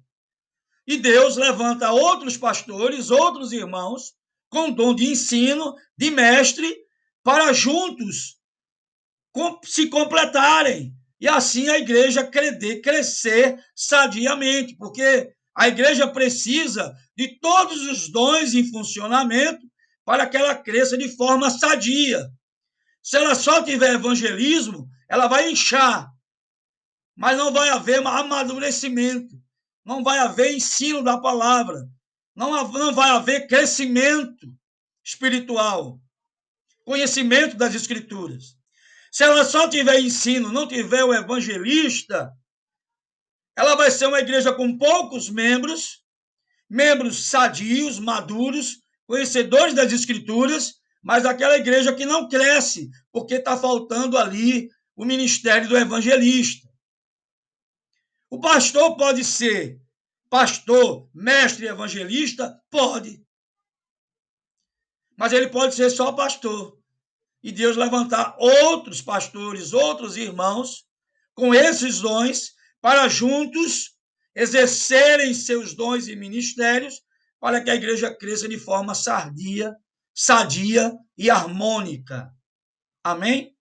E Deus levanta outros pastores, outros irmãos, com dom de ensino, de mestre, para juntos se completarem. E assim a igreja crescer sadiamente, porque a igreja precisa de todos os dons em funcionamento para que ela cresça de forma sadia. Se ela só tiver evangelismo, ela vai inchar, mas não vai haver amadurecimento, não vai haver ensino da palavra, não vai haver crescimento espiritual, conhecimento das escrituras. Se ela só tiver ensino, não tiver o evangelista, ela vai ser uma igreja com poucos membros sadios, maduros, conhecedores das escrituras, mas aquela igreja que não cresce, porque está faltando ali o ministério do evangelista. O pastor pode ser pastor, mestre evangelista? Pode. Mas ele pode ser só pastor. E Deus levantar outros pastores, outros irmãos, com esses dons, para juntos exercerem seus dons e ministérios, para que a igreja cresça de forma sadia e harmônica. Amém?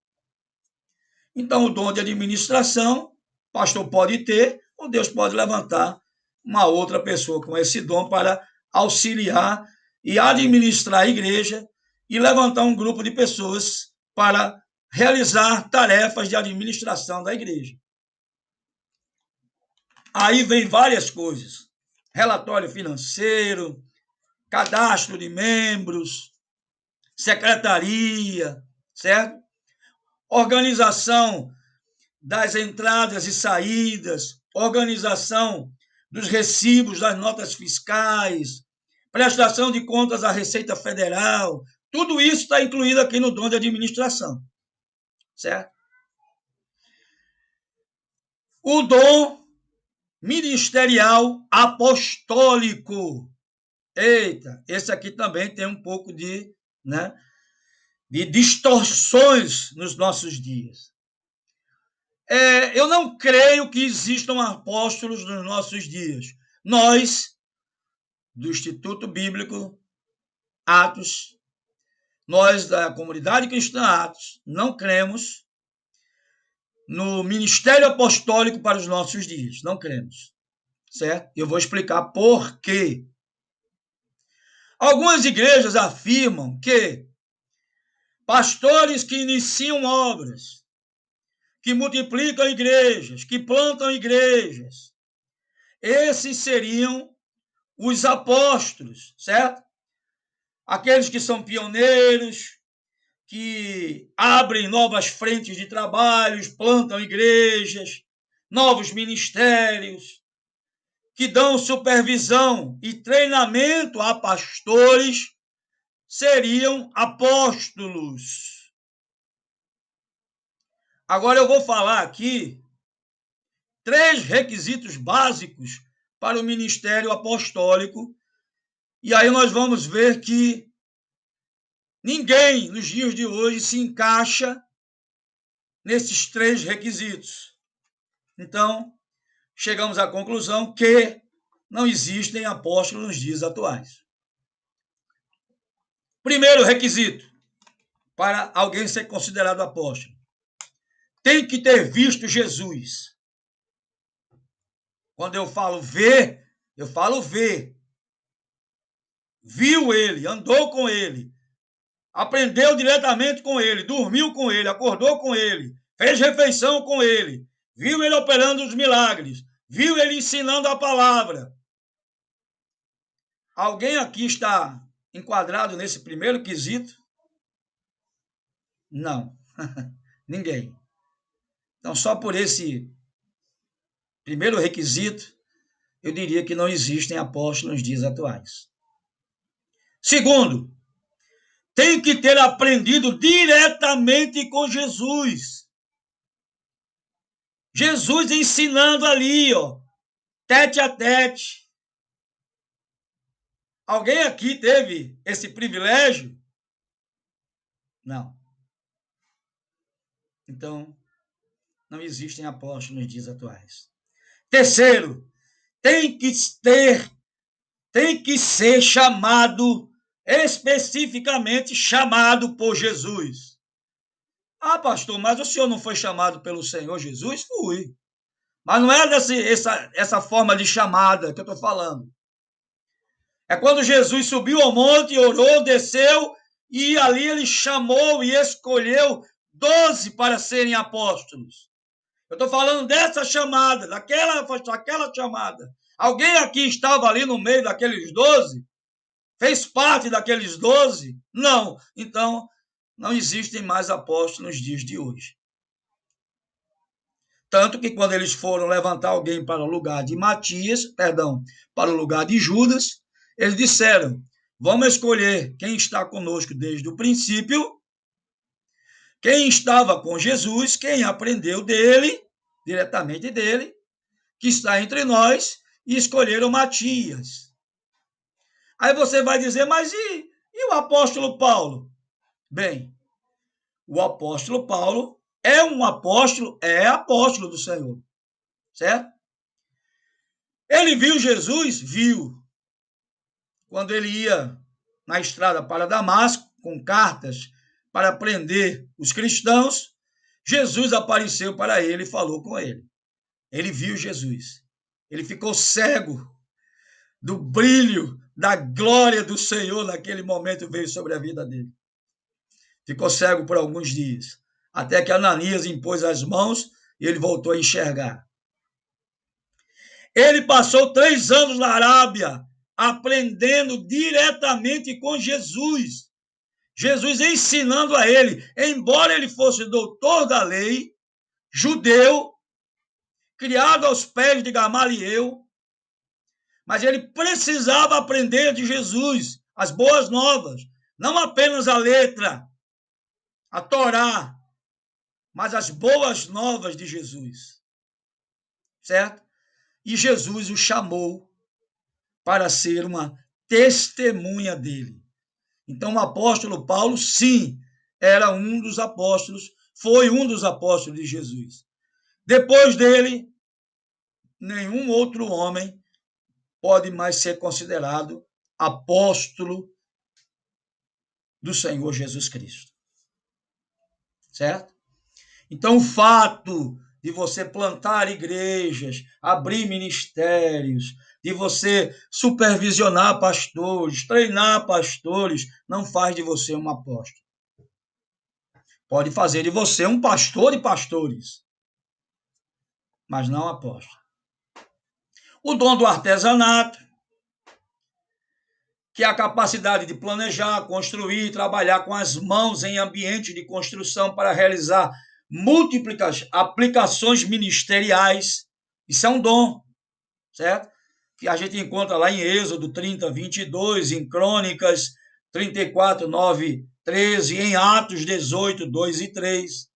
Então, o dom de administração, o pastor pode ter, ou Deus pode levantar uma outra pessoa com esse dom para auxiliar e administrar a igreja e levantar um grupo de pessoas para realizar tarefas de administração da igreja. Aí vem várias coisas: relatório financeiro, cadastro de membros, secretaria, certo? Organização das entradas e saídas, organização dos recibos das notas fiscais, prestação de contas à Receita Federal, tudo isso está incluído aqui no dom de administração, certo? O dom ministerial apostólico. Eita, esse aqui também tem um pouco de distorções nos nossos dias. Eu não creio que existam apóstolos nos nossos dias. Nós, do Instituto Bíblico Atos, nós da comunidade cristã Atos, não cremos no ministério apostólico para os nossos dias. Não cremos, certo? Eu vou explicar por quê. Algumas igrejas afirmam que pastores que iniciam obras que multiplicam igrejas, que plantam igrejas. Esses seriam os apóstolos, certo? Aqueles que são pioneiros, que abrem novas frentes de trabalhos, plantam igrejas, novos ministérios, que dão supervisão e treinamento a pastores, seriam apóstolos. Agora eu vou falar aqui 3 requisitos básicos para o ministério apostólico, e aí nós vamos ver que ninguém nos dias de hoje se encaixa nesses 3 requisitos. Então, chegamos à conclusão que não existem apóstolos nos dias atuais. Primeiro requisito para alguém ser considerado apóstolo: tem que ter visto Jesus. Quando eu falo ver, eu falo ver. Viu ele, andou com ele, aprendeu diretamente com ele, dormiu com ele, acordou com ele, fez refeição com ele, viu ele operando os milagres, viu ele ensinando a palavra. Alguém aqui está enquadrado nesse primeiro quesito? Não, ninguém. Então, só por esse primeiro requisito, eu diria que não existem apóstolos nos dias atuais. Segundo, tem que ter aprendido diretamente com Jesus. Jesus ensinando ali, tete a tete. Alguém aqui teve esse privilégio? Não. Então, não existem apóstolos nos dias atuais. Terceiro, tem que ser chamado, especificamente chamado por Jesus. Ah, pastor, mas o senhor não foi chamado pelo Senhor Jesus? Fui. Mas não é essa forma de chamada que eu estou falando. É quando Jesus subiu ao monte, orou, desceu, e ali ele chamou e escolheu 12 para serem apóstolos. Eu estou falando dessa chamada, daquela chamada. Alguém aqui estava ali no meio daqueles 12? Fez parte daqueles 12? Não. Então, não existem mais apóstolos nos dias de hoje. Tanto que quando eles foram levantar alguém para o lugar de para o lugar de Judas, eles disseram: vamos escolher quem está conosco desde o princípio, quem estava com Jesus, quem aprendeu dele, diretamente dele, que está entre nós, e escolheram Matias. Aí você vai dizer, mas e o apóstolo Paulo? Bem, o apóstolo Paulo é apóstolo do Senhor, certo? Ele viu Jesus? Viu. Quando ele ia na estrada para Damasco, com cartas para prender os cristãos, Jesus apareceu para ele e falou com ele. Ele viu Jesus. Ele ficou cego do brilho, da glória do Senhor naquele momento veio sobre a vida dele. Ficou cego por alguns dias, até que Ananias impôs as mãos e ele voltou a enxergar. Ele passou 3 anos na Arábia, aprendendo diretamente com Jesus. Jesus ensinando a ele, embora ele fosse doutor da lei, judeu, criado aos pés de Gamaliel, mas ele precisava aprender de Jesus as boas novas, não apenas a letra, a Torá, mas as boas novas de Jesus, certo? E Jesus o chamou para ser uma testemunha dele. Então, o apóstolo Paulo, sim, era um dos apóstolos, foi um dos apóstolos de Jesus. Depois dele, nenhum outro homem pode mais ser considerado apóstolo do Senhor Jesus Cristo. Certo? Então, o fato de você plantar igrejas, abrir ministérios, de você supervisionar pastores, treinar pastores, não faz de você um apóstolo. Pode fazer de você um pastor de pastores, mas não apóstolo. O dom do artesanato, que é a capacidade de planejar, construir, trabalhar com as mãos em ambiente de construção para realizar múltiplas aplicações ministeriais. Isso é um dom, certo? Que a gente encontra lá em Êxodo 30, 22, em Crônicas 34, 9, 13, em Atos 18, 2 e 3.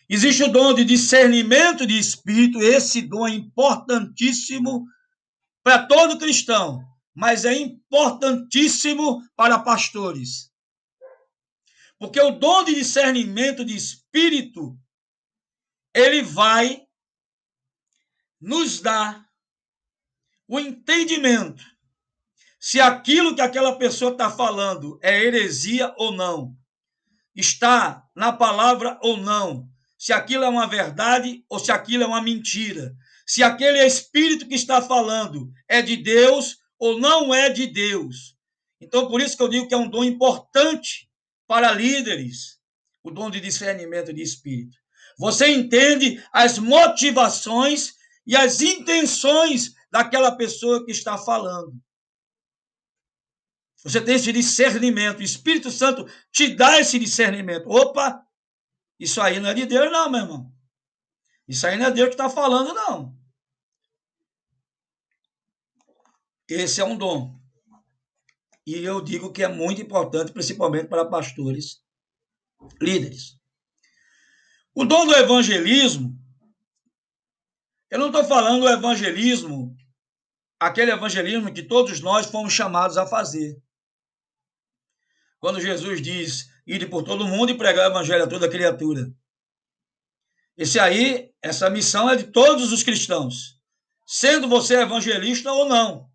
Existe o dom de discernimento de espírito. Esse dom é importantíssimo para todo cristão, mas é importantíssimo para pastores. Porque o dom de discernimento de espírito, ele vai nos dar o entendimento se aquilo que aquela pessoa está falando é heresia ou não, está na palavra ou não, se aquilo é uma verdade ou se aquilo é uma mentira, se aquele espírito que está falando é de Deus ou não é de Deus. Então, por isso que eu digo que é um dom importante para líderes, o dom de discernimento de espírito. Você entende as motivações e as intenções daquela pessoa que está falando. Você tem esse discernimento, o Espírito Santo te dá esse discernimento. Opa, isso aí não é de Deus não, meu irmão. Isso aí não é Deus que está falando, não. Esse é um dom. E eu digo que é muito importante, principalmente para pastores, líderes. O dom do evangelismo, eu não estou falando do evangelismo, aquele evangelismo que todos nós fomos chamados a fazer. Quando Jesus diz, ide por todo mundo e pregar o evangelho a toda criatura. Essa missão é de todos os cristãos, sendo você evangelista ou não.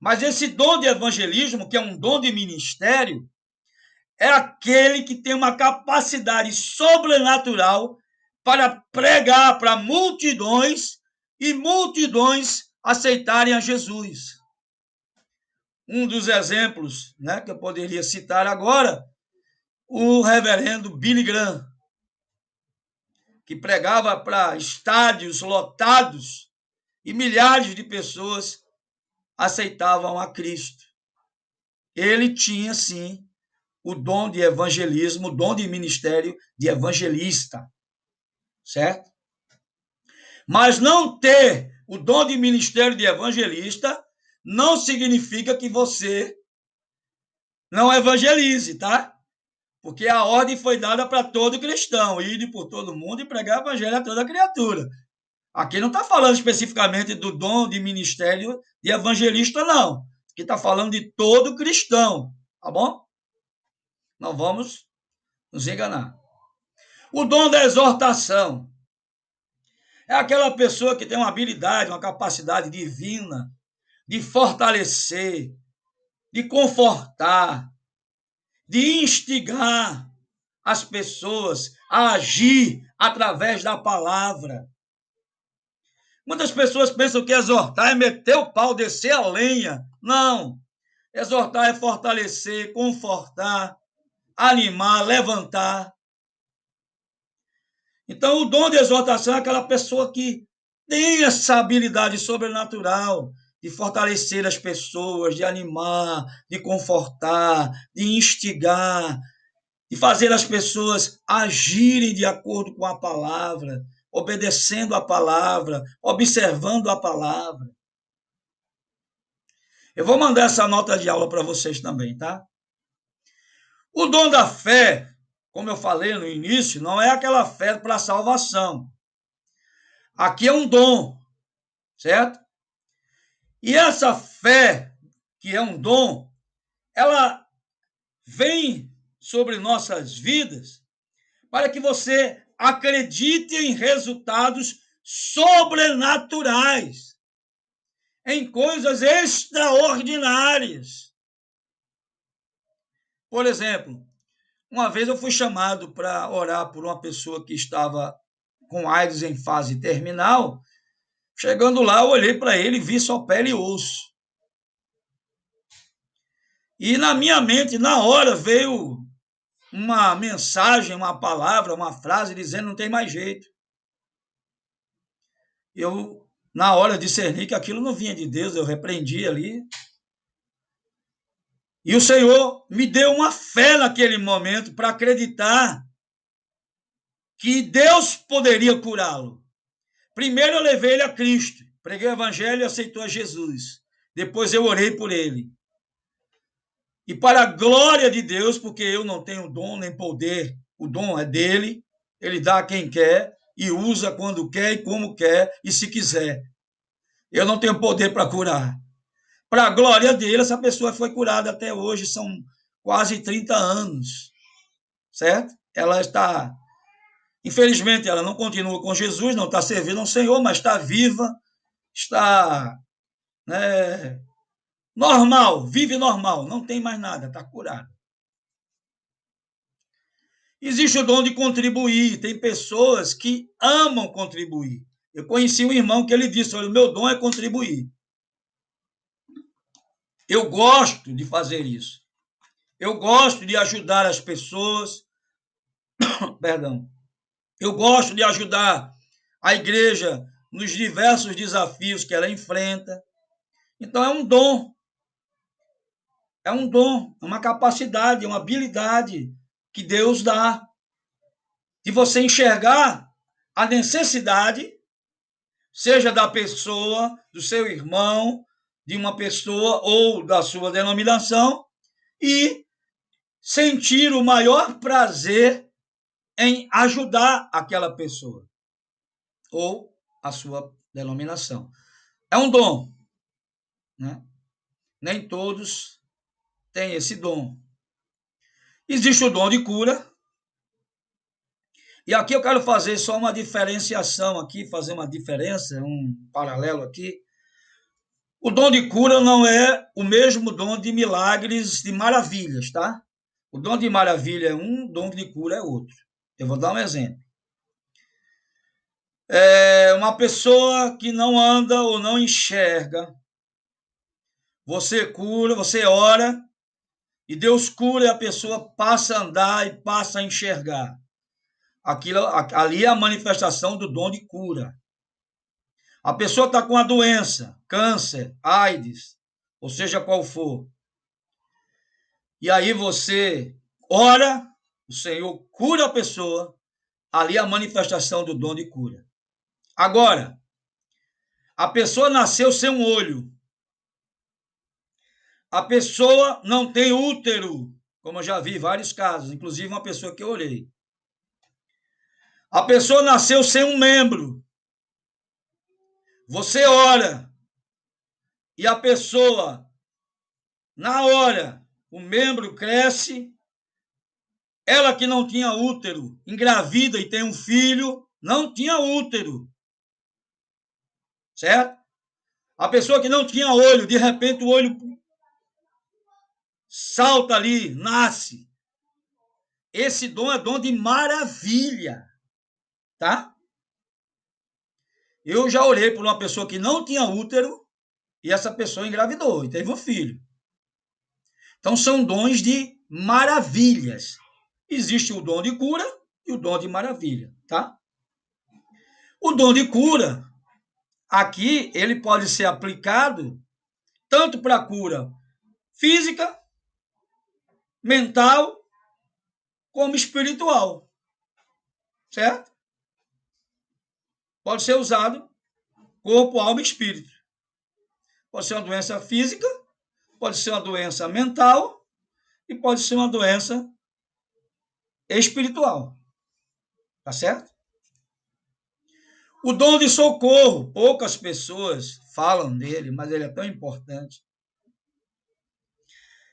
Mas esse dom de evangelismo, que é um dom de ministério, é aquele que tem uma capacidade sobrenatural para pregar para multidões e multidões aceitarem a Jesus. Um dos exemplos, né, que eu poderia citar agora, o reverendo Billy Graham, que pregava para estádios lotados e milhares de pessoas aceitavam a Cristo. Ele tinha, sim, o dom de evangelismo, o dom de ministério de evangelista, certo? Mas não ter o dom de ministério de evangelista não significa que você não evangelize, tá? Porque a ordem foi dada para todo cristão, ir por todo mundo e pregar o evangelho a toda criatura. Aqui não está falando especificamente do dom de ministério de evangelista, não. Aqui está falando de todo cristão, tá bom? Não vamos nos enganar. O dom da exortação é aquela pessoa que tem uma habilidade, uma capacidade divina de fortalecer, de confortar, de instigar as pessoas a agir através da palavra. Muitas pessoas pensam que exortar é meter o pau, descer a lenha. Não. Exortar é fortalecer, confortar, animar, levantar. Então, o dom de exortação é aquela pessoa que tem essa habilidade sobrenatural de fortalecer as pessoas, de animar, de confortar, de instigar, de fazer as pessoas agirem de acordo com a palavra, obedecendo a palavra, observando a palavra. Eu vou mandar essa nota de aula para vocês também, tá? O dom da fé, como eu falei no início, não é aquela fé para a salvação. Aqui é um dom, certo? E essa fé, que é um dom, ela vem sobre nossas vidas para que você acredite em resultados sobrenaturais, em coisas extraordinárias. Por exemplo, uma vez eu fui chamado para orar por uma pessoa que estava com AIDS em fase terminal. Chegando lá, eu olhei para ele e vi só pele e osso. E na minha mente, na hora, veio uma mensagem, uma palavra, uma frase dizendo não tem mais jeito. Eu, na hora, discerni que aquilo não vinha de Deus, eu repreendi ali. E o Senhor me deu uma fé naquele momento para acreditar que Deus poderia curá-lo. Primeiro eu levei ele a Cristo, preguei o evangelho e aceitou a Jesus. Depois eu orei por ele. E para a glória de Deus, porque eu não tenho dom nem poder, o dom é dele, ele dá a quem quer e usa quando quer e como quer e se quiser. Eu não tenho poder para curar. Para a glória dele, essa pessoa foi curada até hoje, são quase 30 anos, certo? Ela está, infelizmente, ela não continua com Jesus, não está servindo ao Senhor, mas está viva, está, né, normal, vive normal, não tem mais nada, está curada. Existe o dom de contribuir, tem pessoas que amam contribuir. Eu conheci um irmão que ele disse, olha, o meu dom é contribuir. Eu gosto de fazer isso. Eu gosto de ajudar as pessoas, perdão. Eu gosto de ajudar a igreja nos diversos desafios que ela enfrenta. Então, é um dom, é uma capacidade, é uma habilidade que Deus dá de você enxergar a necessidade, seja da pessoa, do seu irmão, de uma pessoa ou da sua denominação, e sentir o maior prazer em ajudar aquela pessoa ou a sua denominação. É um dom, né? Nem todos têm esse dom. Existe o dom de cura. E aqui eu quero fazer só uma diferenciação aqui, fazer uma diferença, um paralelo aqui. O dom de cura não é o mesmo dom de milagres, de maravilhas, tá? O dom de maravilha é um, o dom de cura é outro. Eu vou dar um exemplo. Uma pessoa que não anda ou não enxerga, você cura, você ora, e Deus cura e a pessoa passa a andar e passa a enxergar. Aquilo, ali é a manifestação do dom de cura. A pessoa está com a doença, câncer, AIDS, ou seja qual for. E aí você ora, o Senhor cura a pessoa, ali é a manifestação do dom de cura. Agora, a pessoa nasceu sem um olho. A pessoa não tem útero, como eu já vi vários casos, inclusive uma pessoa que eu orei. A pessoa nasceu sem um membro. Você ora e a pessoa, na hora, o membro cresce. Ela que não tinha útero, engravida e tem um filho, não tinha útero. Certo? A pessoa que não tinha olho, de repente o olho salta ali, nasce. Esse dom é dom de maravilha. Tá? Eu já orei por uma pessoa que não tinha útero e essa pessoa engravidou e teve um filho. Então são dons de maravilhas. Existe o dom de cura e o dom de maravilha, tá? O dom de cura, aqui, ele pode ser aplicado tanto para cura física, mental, como espiritual, certo? Pode ser usado corpo, alma e espírito. Pode ser uma doença física, pode ser uma doença mental e pode ser uma doença espiritual. Tá certo? O dom de socorro, poucas pessoas falam dele, mas ele é tão importante.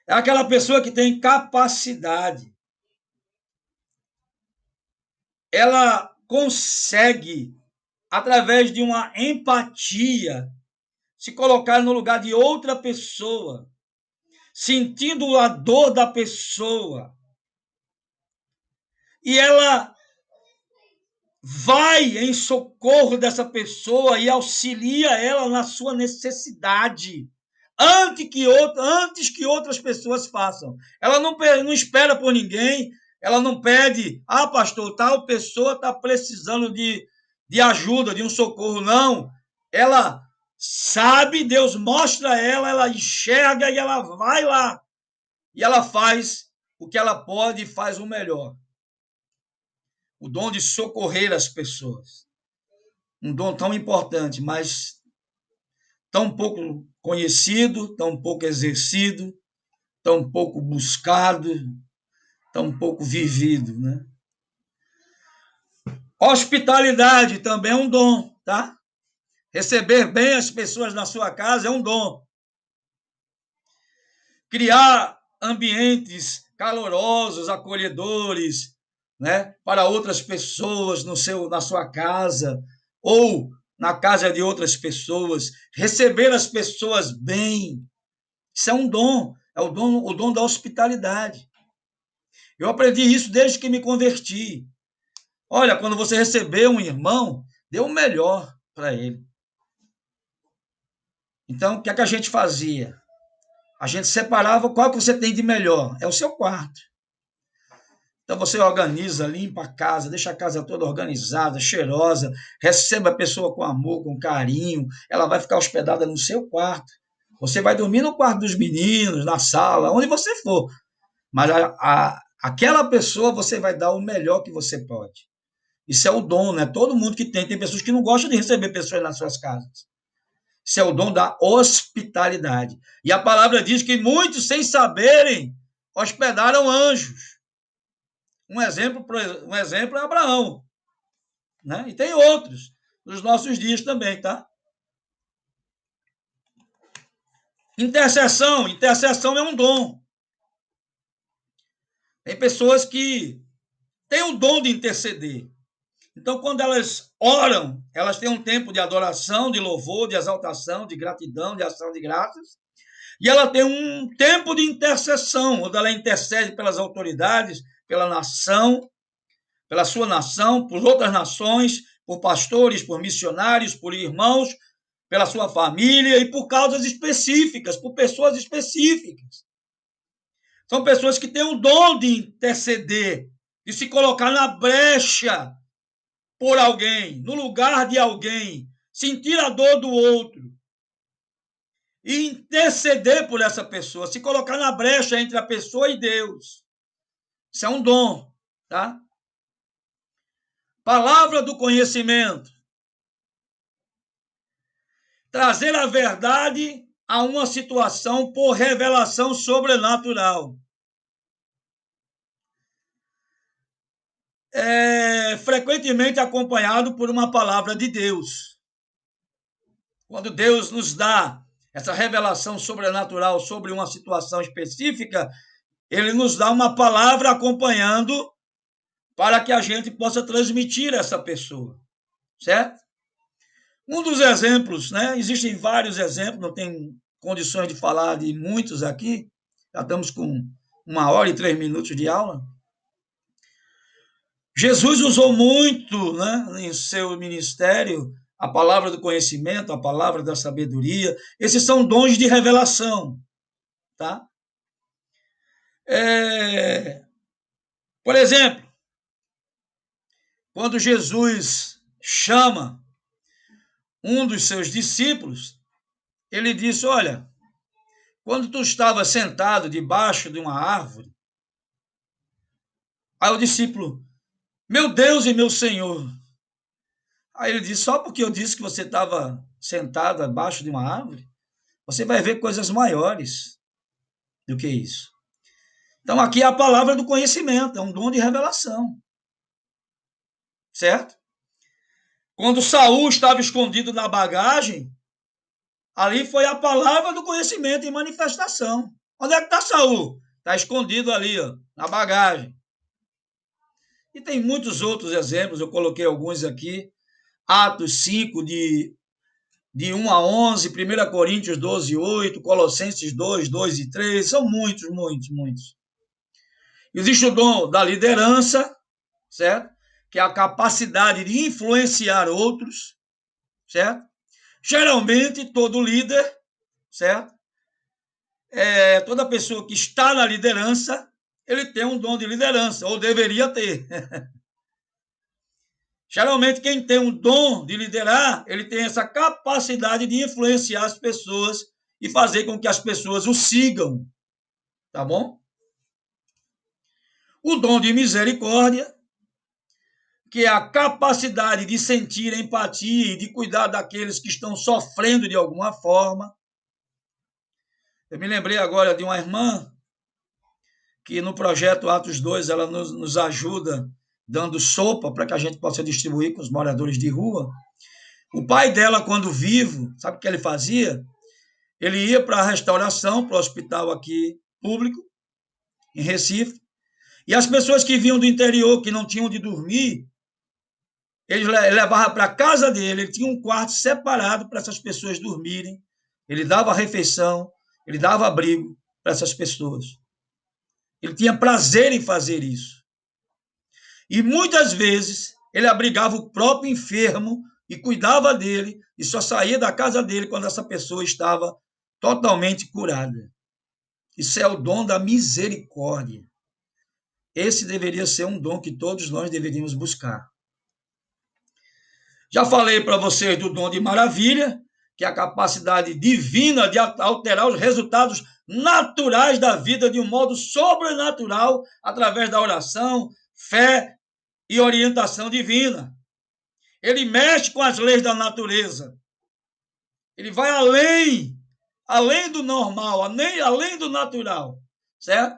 É aquela pessoa que tem capacidade. Ela consegue, através de uma empatia, se colocar no lugar de outra pessoa, sentindo a dor da pessoa. E ela vai em socorro dessa pessoa e auxilia ela na sua necessidade, antes que outras pessoas façam. Ela não espera por ninguém, ela não pede, pastor, tal pessoa está precisando de de ajuda, de um socorro, não. Ela sabe, Deus mostra a ela, ela enxerga e ela vai lá. E ela faz o que ela pode e faz o melhor. O dom de socorrer as pessoas. Um dom tão importante, mas tão pouco conhecido, tão pouco exercido, tão pouco buscado, tão pouco vivido, né? Hospitalidade também é um dom, tá? Receber bem as pessoas na sua casa é um dom. Criar ambientes calorosos, acolhedores, né, para outras pessoas na sua casa ou na casa de outras pessoas, receber as pessoas bem. Isso é um dom, é o dom da hospitalidade. Eu aprendi isso desde que me converti. Olha, quando você receber um irmão, dê o melhor para ele. Então, o que é que a gente fazia? A gente separava qual que você tem de melhor. É o seu quarto. Então, você organiza, limpa a casa, deixa a casa toda organizada, cheirosa, receba a pessoa com amor, com carinho, ela vai ficar hospedada no seu quarto. Você vai dormir no quarto dos meninos, na sala, onde você for. Mas aquela pessoa você vai dar o melhor que você pode. Isso é o dom, né? Todo mundo que tem. Tem pessoas que não gostam de receber pessoas nas suas casas. Isso é o dom da hospitalidade. E a palavra diz que muitos, sem saberem, hospedaram anjos. Um exemplo é Abraão, né? E tem outros nos nossos dias também, tá? Intercessão é um dom. Tem pessoas que têm o dom de interceder. Então, quando elas oram, elas têm um tempo de adoração, de louvor, de exaltação, de gratidão, de ação de graças. E ela tem um tempo de intercessão, onde ela intercede pelas autoridades, pela nação, pela sua nação, por outras nações, por pastores, por missionários, por irmãos, pela sua família e por causas específicas, por pessoas específicas. São pessoas que têm o dom de interceder, de se colocar na brecha por alguém, no lugar de alguém, sentir a dor do outro e interceder por essa pessoa, se colocar na brecha entre a pessoa e Deus. Isso é um dom, tá? Palavra do conhecimento. Trazer a verdade a uma situação por revelação sobrenatural. Frequentemente acompanhado por uma palavra de Deus. Quando Deus nos dá essa revelação sobrenatural sobre uma situação específica, ele nos dá uma palavra acompanhando para que a gente possa transmitir a essa pessoa, certo? Um dos exemplos, né? Existem vários exemplos, não tem condições de falar de muitos aqui, já estamos com 1 hora e 3 minutos de aula. Jesus usou muito, né, em seu ministério a palavra do conhecimento, a palavra da sabedoria. Esses são dons de revelação, tá? Por exemplo, quando Jesus chama um dos seus discípulos, ele disse: olha, quando tu estava sentado debaixo de uma árvore, aí o discípulo, meu Deus e meu Senhor. Aí ele disse: só porque eu disse que você estava sentado abaixo de uma árvore, você vai ver coisas maiores do que isso. Então, aqui é a palavra do conhecimento, é um dom de revelação. Certo? Quando Saul estava escondido na bagagem, ali foi a palavra do conhecimento em manifestação. Onde é que está Saul? Está escondido ali, ó, na bagagem. E tem muitos outros exemplos, eu coloquei alguns aqui. Atos 5, de 1 a 11, 1 Coríntios 12, 8, Colossenses 2, 2 e 3, são muitos, muitos, muitos. Existe o dom da liderança, certo? Que é a capacidade de influenciar outros, certo? Geralmente, todo líder, certo? Toda pessoa que está na liderança, ele tem um dom de liderança, ou deveria ter. Geralmente, quem tem um dom de liderar, ele tem essa capacidade de influenciar as pessoas e fazer com que as pessoas o sigam, tá bom? O dom de misericórdia, que é a capacidade de sentir empatia e de cuidar daqueles que estão sofrendo de alguma forma. Eu me lembrei agora de uma irmã que no projeto Atos 2 ela nos ajuda dando sopa para que a gente possa distribuir com os moradores de rua. O pai dela, quando vivo, sabe o que ele fazia? Ele ia para a restauração, para o hospital aqui público, em Recife, e as pessoas que vinham do interior, que não tinham onde dormir, ele levava para a casa dele, ele tinha um quarto separado para essas pessoas dormirem, ele dava refeição, ele dava abrigo para essas pessoas. Ele tinha prazer em fazer isso. E muitas vezes ele abrigava o próprio enfermo e cuidava dele e só saía da casa dele quando essa pessoa estava totalmente curada. Isso é o dom da misericórdia. Esse deveria ser um dom que todos nós deveríamos buscar. Já falei para vocês do dom de maravilha, que é a capacidade divina de alterar os resultados naturais da vida de um modo sobrenatural através da oração, fé e orientação divina. Ele mexe com as leis da natureza. Ele vai além do normal, além do natural, certo?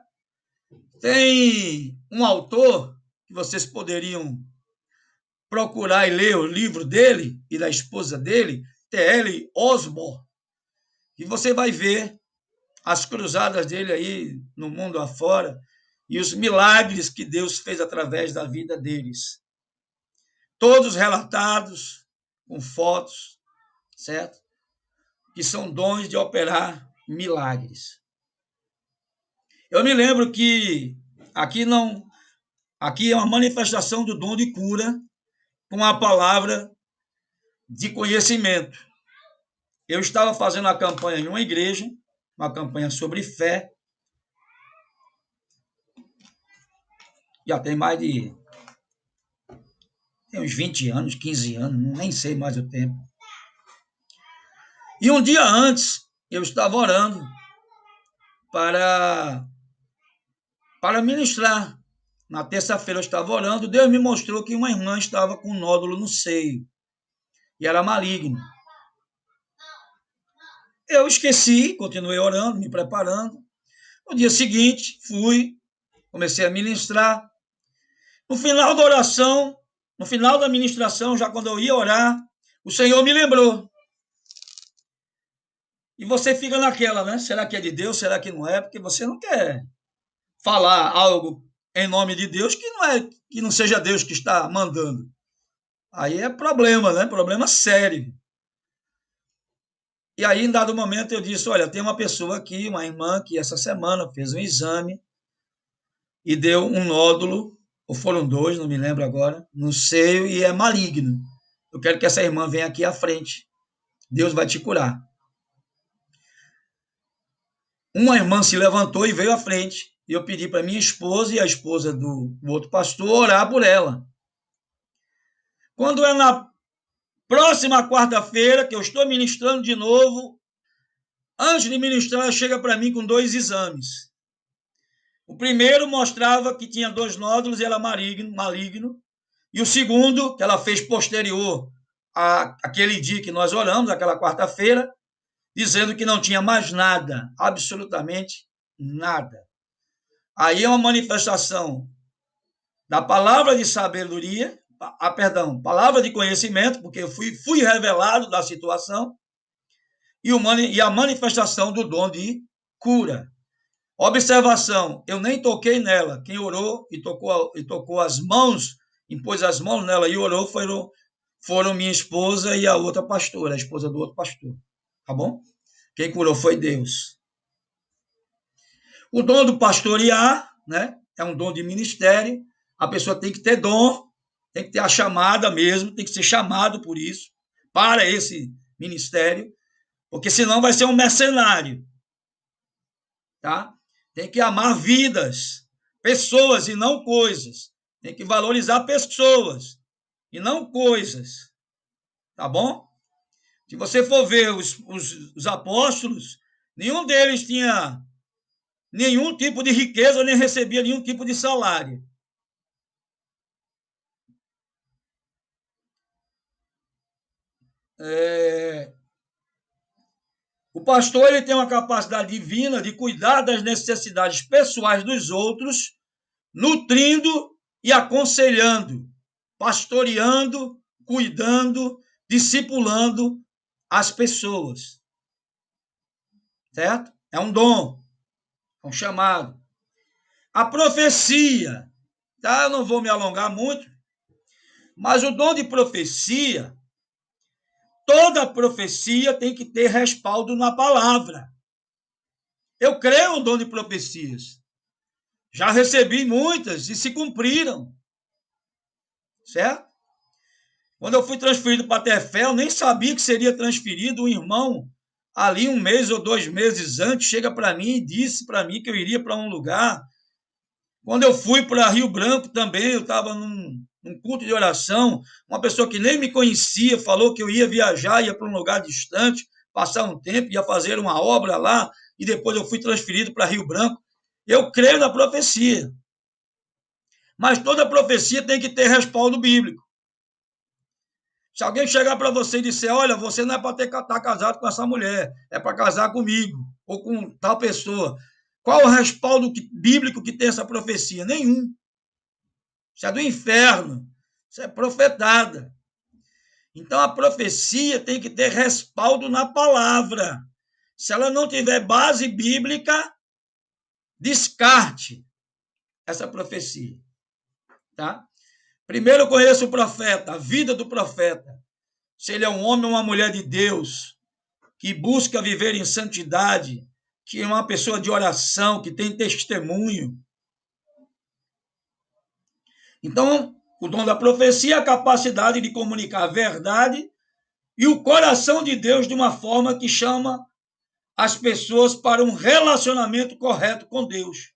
Tem um autor que vocês poderiam procurar e ler o livro dele e da esposa dele, T.L. Osborne, e você vai ver as cruzadas dele aí no mundo afora e os milagres que Deus fez através da vida deles. Todos relatados com fotos, certo? Que são dons de operar milagres. Eu me lembro que aqui é uma manifestação do dom de cura com a palavra de conhecimento. Eu estava fazendo a campanha em uma igreja, uma campanha sobre fé. Já tem mais de uns 20 anos, 15 anos, nem sei mais o tempo. E um dia antes, eu estava orando para ministrar. Na terça-feira eu estava orando, Deus me mostrou que uma irmã estava com um nódulo no seio e era maligno. Eu esqueci, continuei orando, me preparando. No dia seguinte, comecei a ministrar. No final da oração, no final da ministração, já quando eu ia orar, o Senhor me lembrou. E você fica naquela, né? Será que é de Deus? Será que não é? Porque você não quer falar algo em nome de Deus que não seja Deus que está mandando. Aí é problema, né? Problema sério. E aí, em dado momento, eu disse, olha, tem uma pessoa aqui, uma irmã, que essa semana fez um exame e deu um nódulo, ou foram 2, não me lembro agora, no seio e é maligno. Eu quero que essa irmã venha aqui à frente. Deus vai te curar. Uma irmã se levantou e veio à frente. E eu pedi para minha esposa e a esposa do outro pastor orar por ela. Quando é na próxima quarta-feira, que eu estou ministrando de novo, antes de ministrar, ela chega para mim com 2 exames. O primeiro mostrava que tinha 2 nódulos e era maligno. E o segundo, que ela fez posterior àquele dia que nós oramos, aquela quarta-feira, dizendo que não tinha mais nada, absolutamente nada. Aí é uma manifestação da palavra de sabedoria, palavra de conhecimento, porque eu fui revelado da situação, e a manifestação do dom de cura. Observação, eu nem toquei nela. Quem orou e tocou as mãos, impôs as mãos nela e orou, foram minha esposa e a outra pastora, a esposa do outro pastor. Tá bom? Quem curou foi Deus. O dom do pastorear, né? É um dom de ministério. A pessoa tem que ter dom, tem que ter a chamada mesmo, tem que ser chamado por isso, para esse ministério, porque senão vai ser um mercenário. Tá? Tem que amar vidas, pessoas e não coisas. Tem que valorizar pessoas. e não coisas, tá bom? Se você for ver os apóstolos, nenhum deles tinha nenhum tipo de riqueza, nem recebia nenhum tipo de salário. O pastor ele tem uma capacidade divina de cuidar das necessidades pessoais dos outros, nutrindo e aconselhando, pastoreando, cuidando, discipulando as pessoas, certo? É um dom, é um chamado. A profecia, tá? Eu não vou me alongar muito, mas o dom de profecia, toda profecia tem que ter respaldo na palavra. Eu creio no dom de profecias. Já recebi muitas e se cumpriram, certo? Quando eu fui transferido para a Tefé, eu nem sabia que seria transferido. Um irmão, ali 1 mês ou 2 meses antes, chega para mim e disse para mim que eu iria para um lugar. Quando eu fui para Rio Branco também, eu estava num culto de oração, uma pessoa que nem me conhecia falou que eu ia viajar, ia para um lugar distante, passar um tempo, ia fazer uma obra lá, e depois eu fui transferido para Rio Branco. Eu creio na profecia, mas toda profecia tem que ter respaldo bíblico. Se alguém chegar para você e disser, olha, você não é para estar casado com essa mulher, é para casar comigo, ou com tal pessoa. Qual o respaldo bíblico que tem essa profecia? Nenhum. Isso é do inferno. Isso é profetada. Então, a profecia tem que ter respaldo na palavra. Se ela não tiver base bíblica, descarte essa profecia. Tá? Primeiro, eu conheço o profeta, a vida do profeta. Se ele é um homem ou uma mulher de Deus, que busca viver em santidade, que é uma pessoa de oração, que tem testemunho. Então, o dom da profecia é a capacidade de comunicar a verdade e o coração de Deus de uma forma que chama as pessoas para um relacionamento correto com Deus.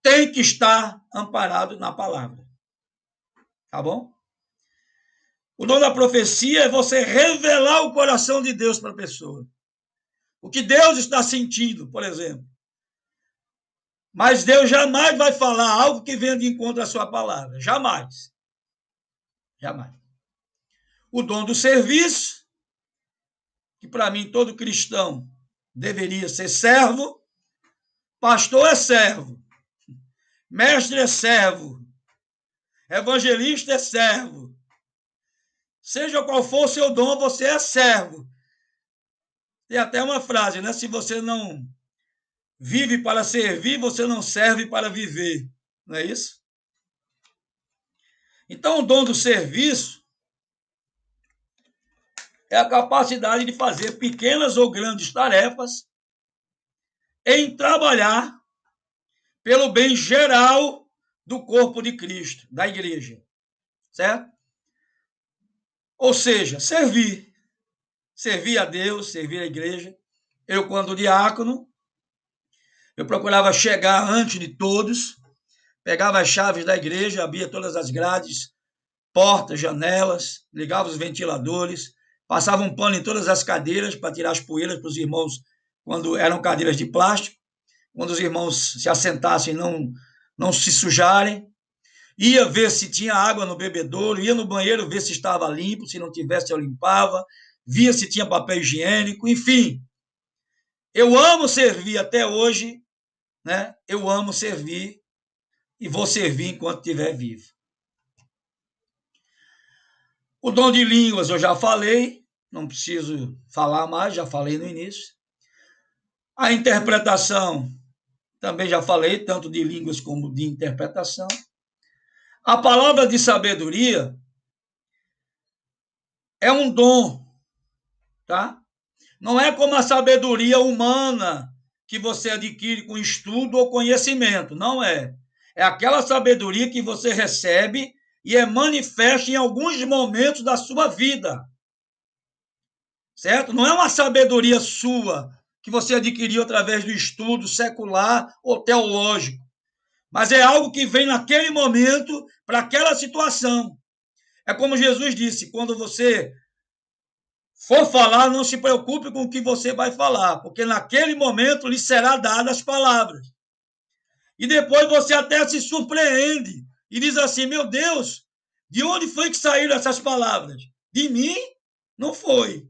Tem que estar amparado na palavra. Tá bom? O dom da profecia é você revelar o coração de Deus para a pessoa. O que Deus está sentindo, por exemplo. Mas Deus jamais vai falar algo que venha de encontro à sua palavra. Jamais. Jamais. O dom do serviço, que para mim todo cristão deveria ser servo. Pastor é servo. Mestre é servo. Evangelista é servo. Seja qual for o seu dom, você é servo. Tem até uma frase, né? Se você não vive para servir, você não serve para viver. Não é isso? Então, o dom do serviço é a capacidade de fazer pequenas ou grandes tarefas em trabalhar pelo bem geral do corpo de Cristo, da igreja. Certo? Ou seja, servir. Servir a Deus, servir a igreja. Eu, quando diácono, eu procurava chegar antes de todos, pegava as chaves da igreja, abria todas as grades, portas, janelas, ligava os ventiladores, passava um pano em todas as cadeiras para tirar as poeiras para os irmãos, quando eram cadeiras de plástico, quando os irmãos se assentassem não se sujarem. Ia ver se tinha água no bebedouro, ia no banheiro ver se estava limpo, se não tivesse eu limpava, via se tinha papel higiênico, enfim. Eu amo servir até hoje, né? Eu amo servir e vou servir enquanto estiver vivo. O dom de línguas eu já falei, não preciso falar mais, já falei no início. A interpretação também já falei, tanto de línguas como de interpretação. A palavra de sabedoria é um dom, tá? Não é como a sabedoria humana que você adquire com estudo ou conhecimento, não é. É aquela sabedoria que você recebe e é manifesta em alguns momentos da sua vida. Certo? Não é uma sabedoria sua que você adquiriu através do estudo secular ou teológico, mas é algo que vem naquele momento para aquela situação. É como Jesus disse, quando você for falar, não se preocupe com o que você vai falar, porque naquele momento lhe será dadas as palavras. E depois você até se surpreende e diz assim, meu Deus, de onde foi que saíram essas palavras? De mim? Não foi.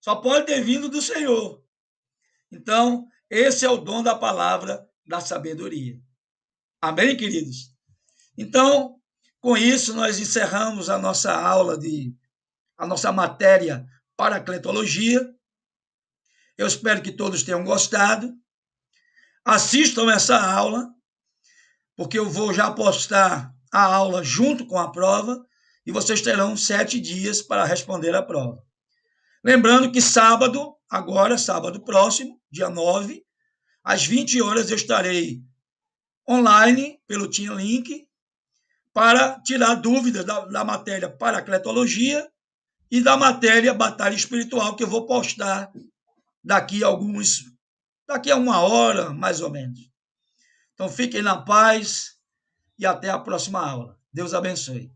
Só pode ter vindo do Senhor. Então, esse é o dom da palavra da sabedoria. Amém, queridos? Então, com isso, nós encerramos a nossa aula a nossa matéria paracletologia. Eu espero que todos tenham gostado. Assistam essa aula, porque eu vou já postar a aula junto com a prova e vocês terão 7 dias para responder a prova. Lembrando que sábado, agora, sábado próximo, dia 9, às 20 horas, eu estarei online pelo Team Link para tirar dúvidas da matéria paracletologia e da matéria batalha espiritual, que eu vou postar daqui a 1 hora, mais ou menos. Então, fiquem na paz e até a próxima aula. Deus abençoe.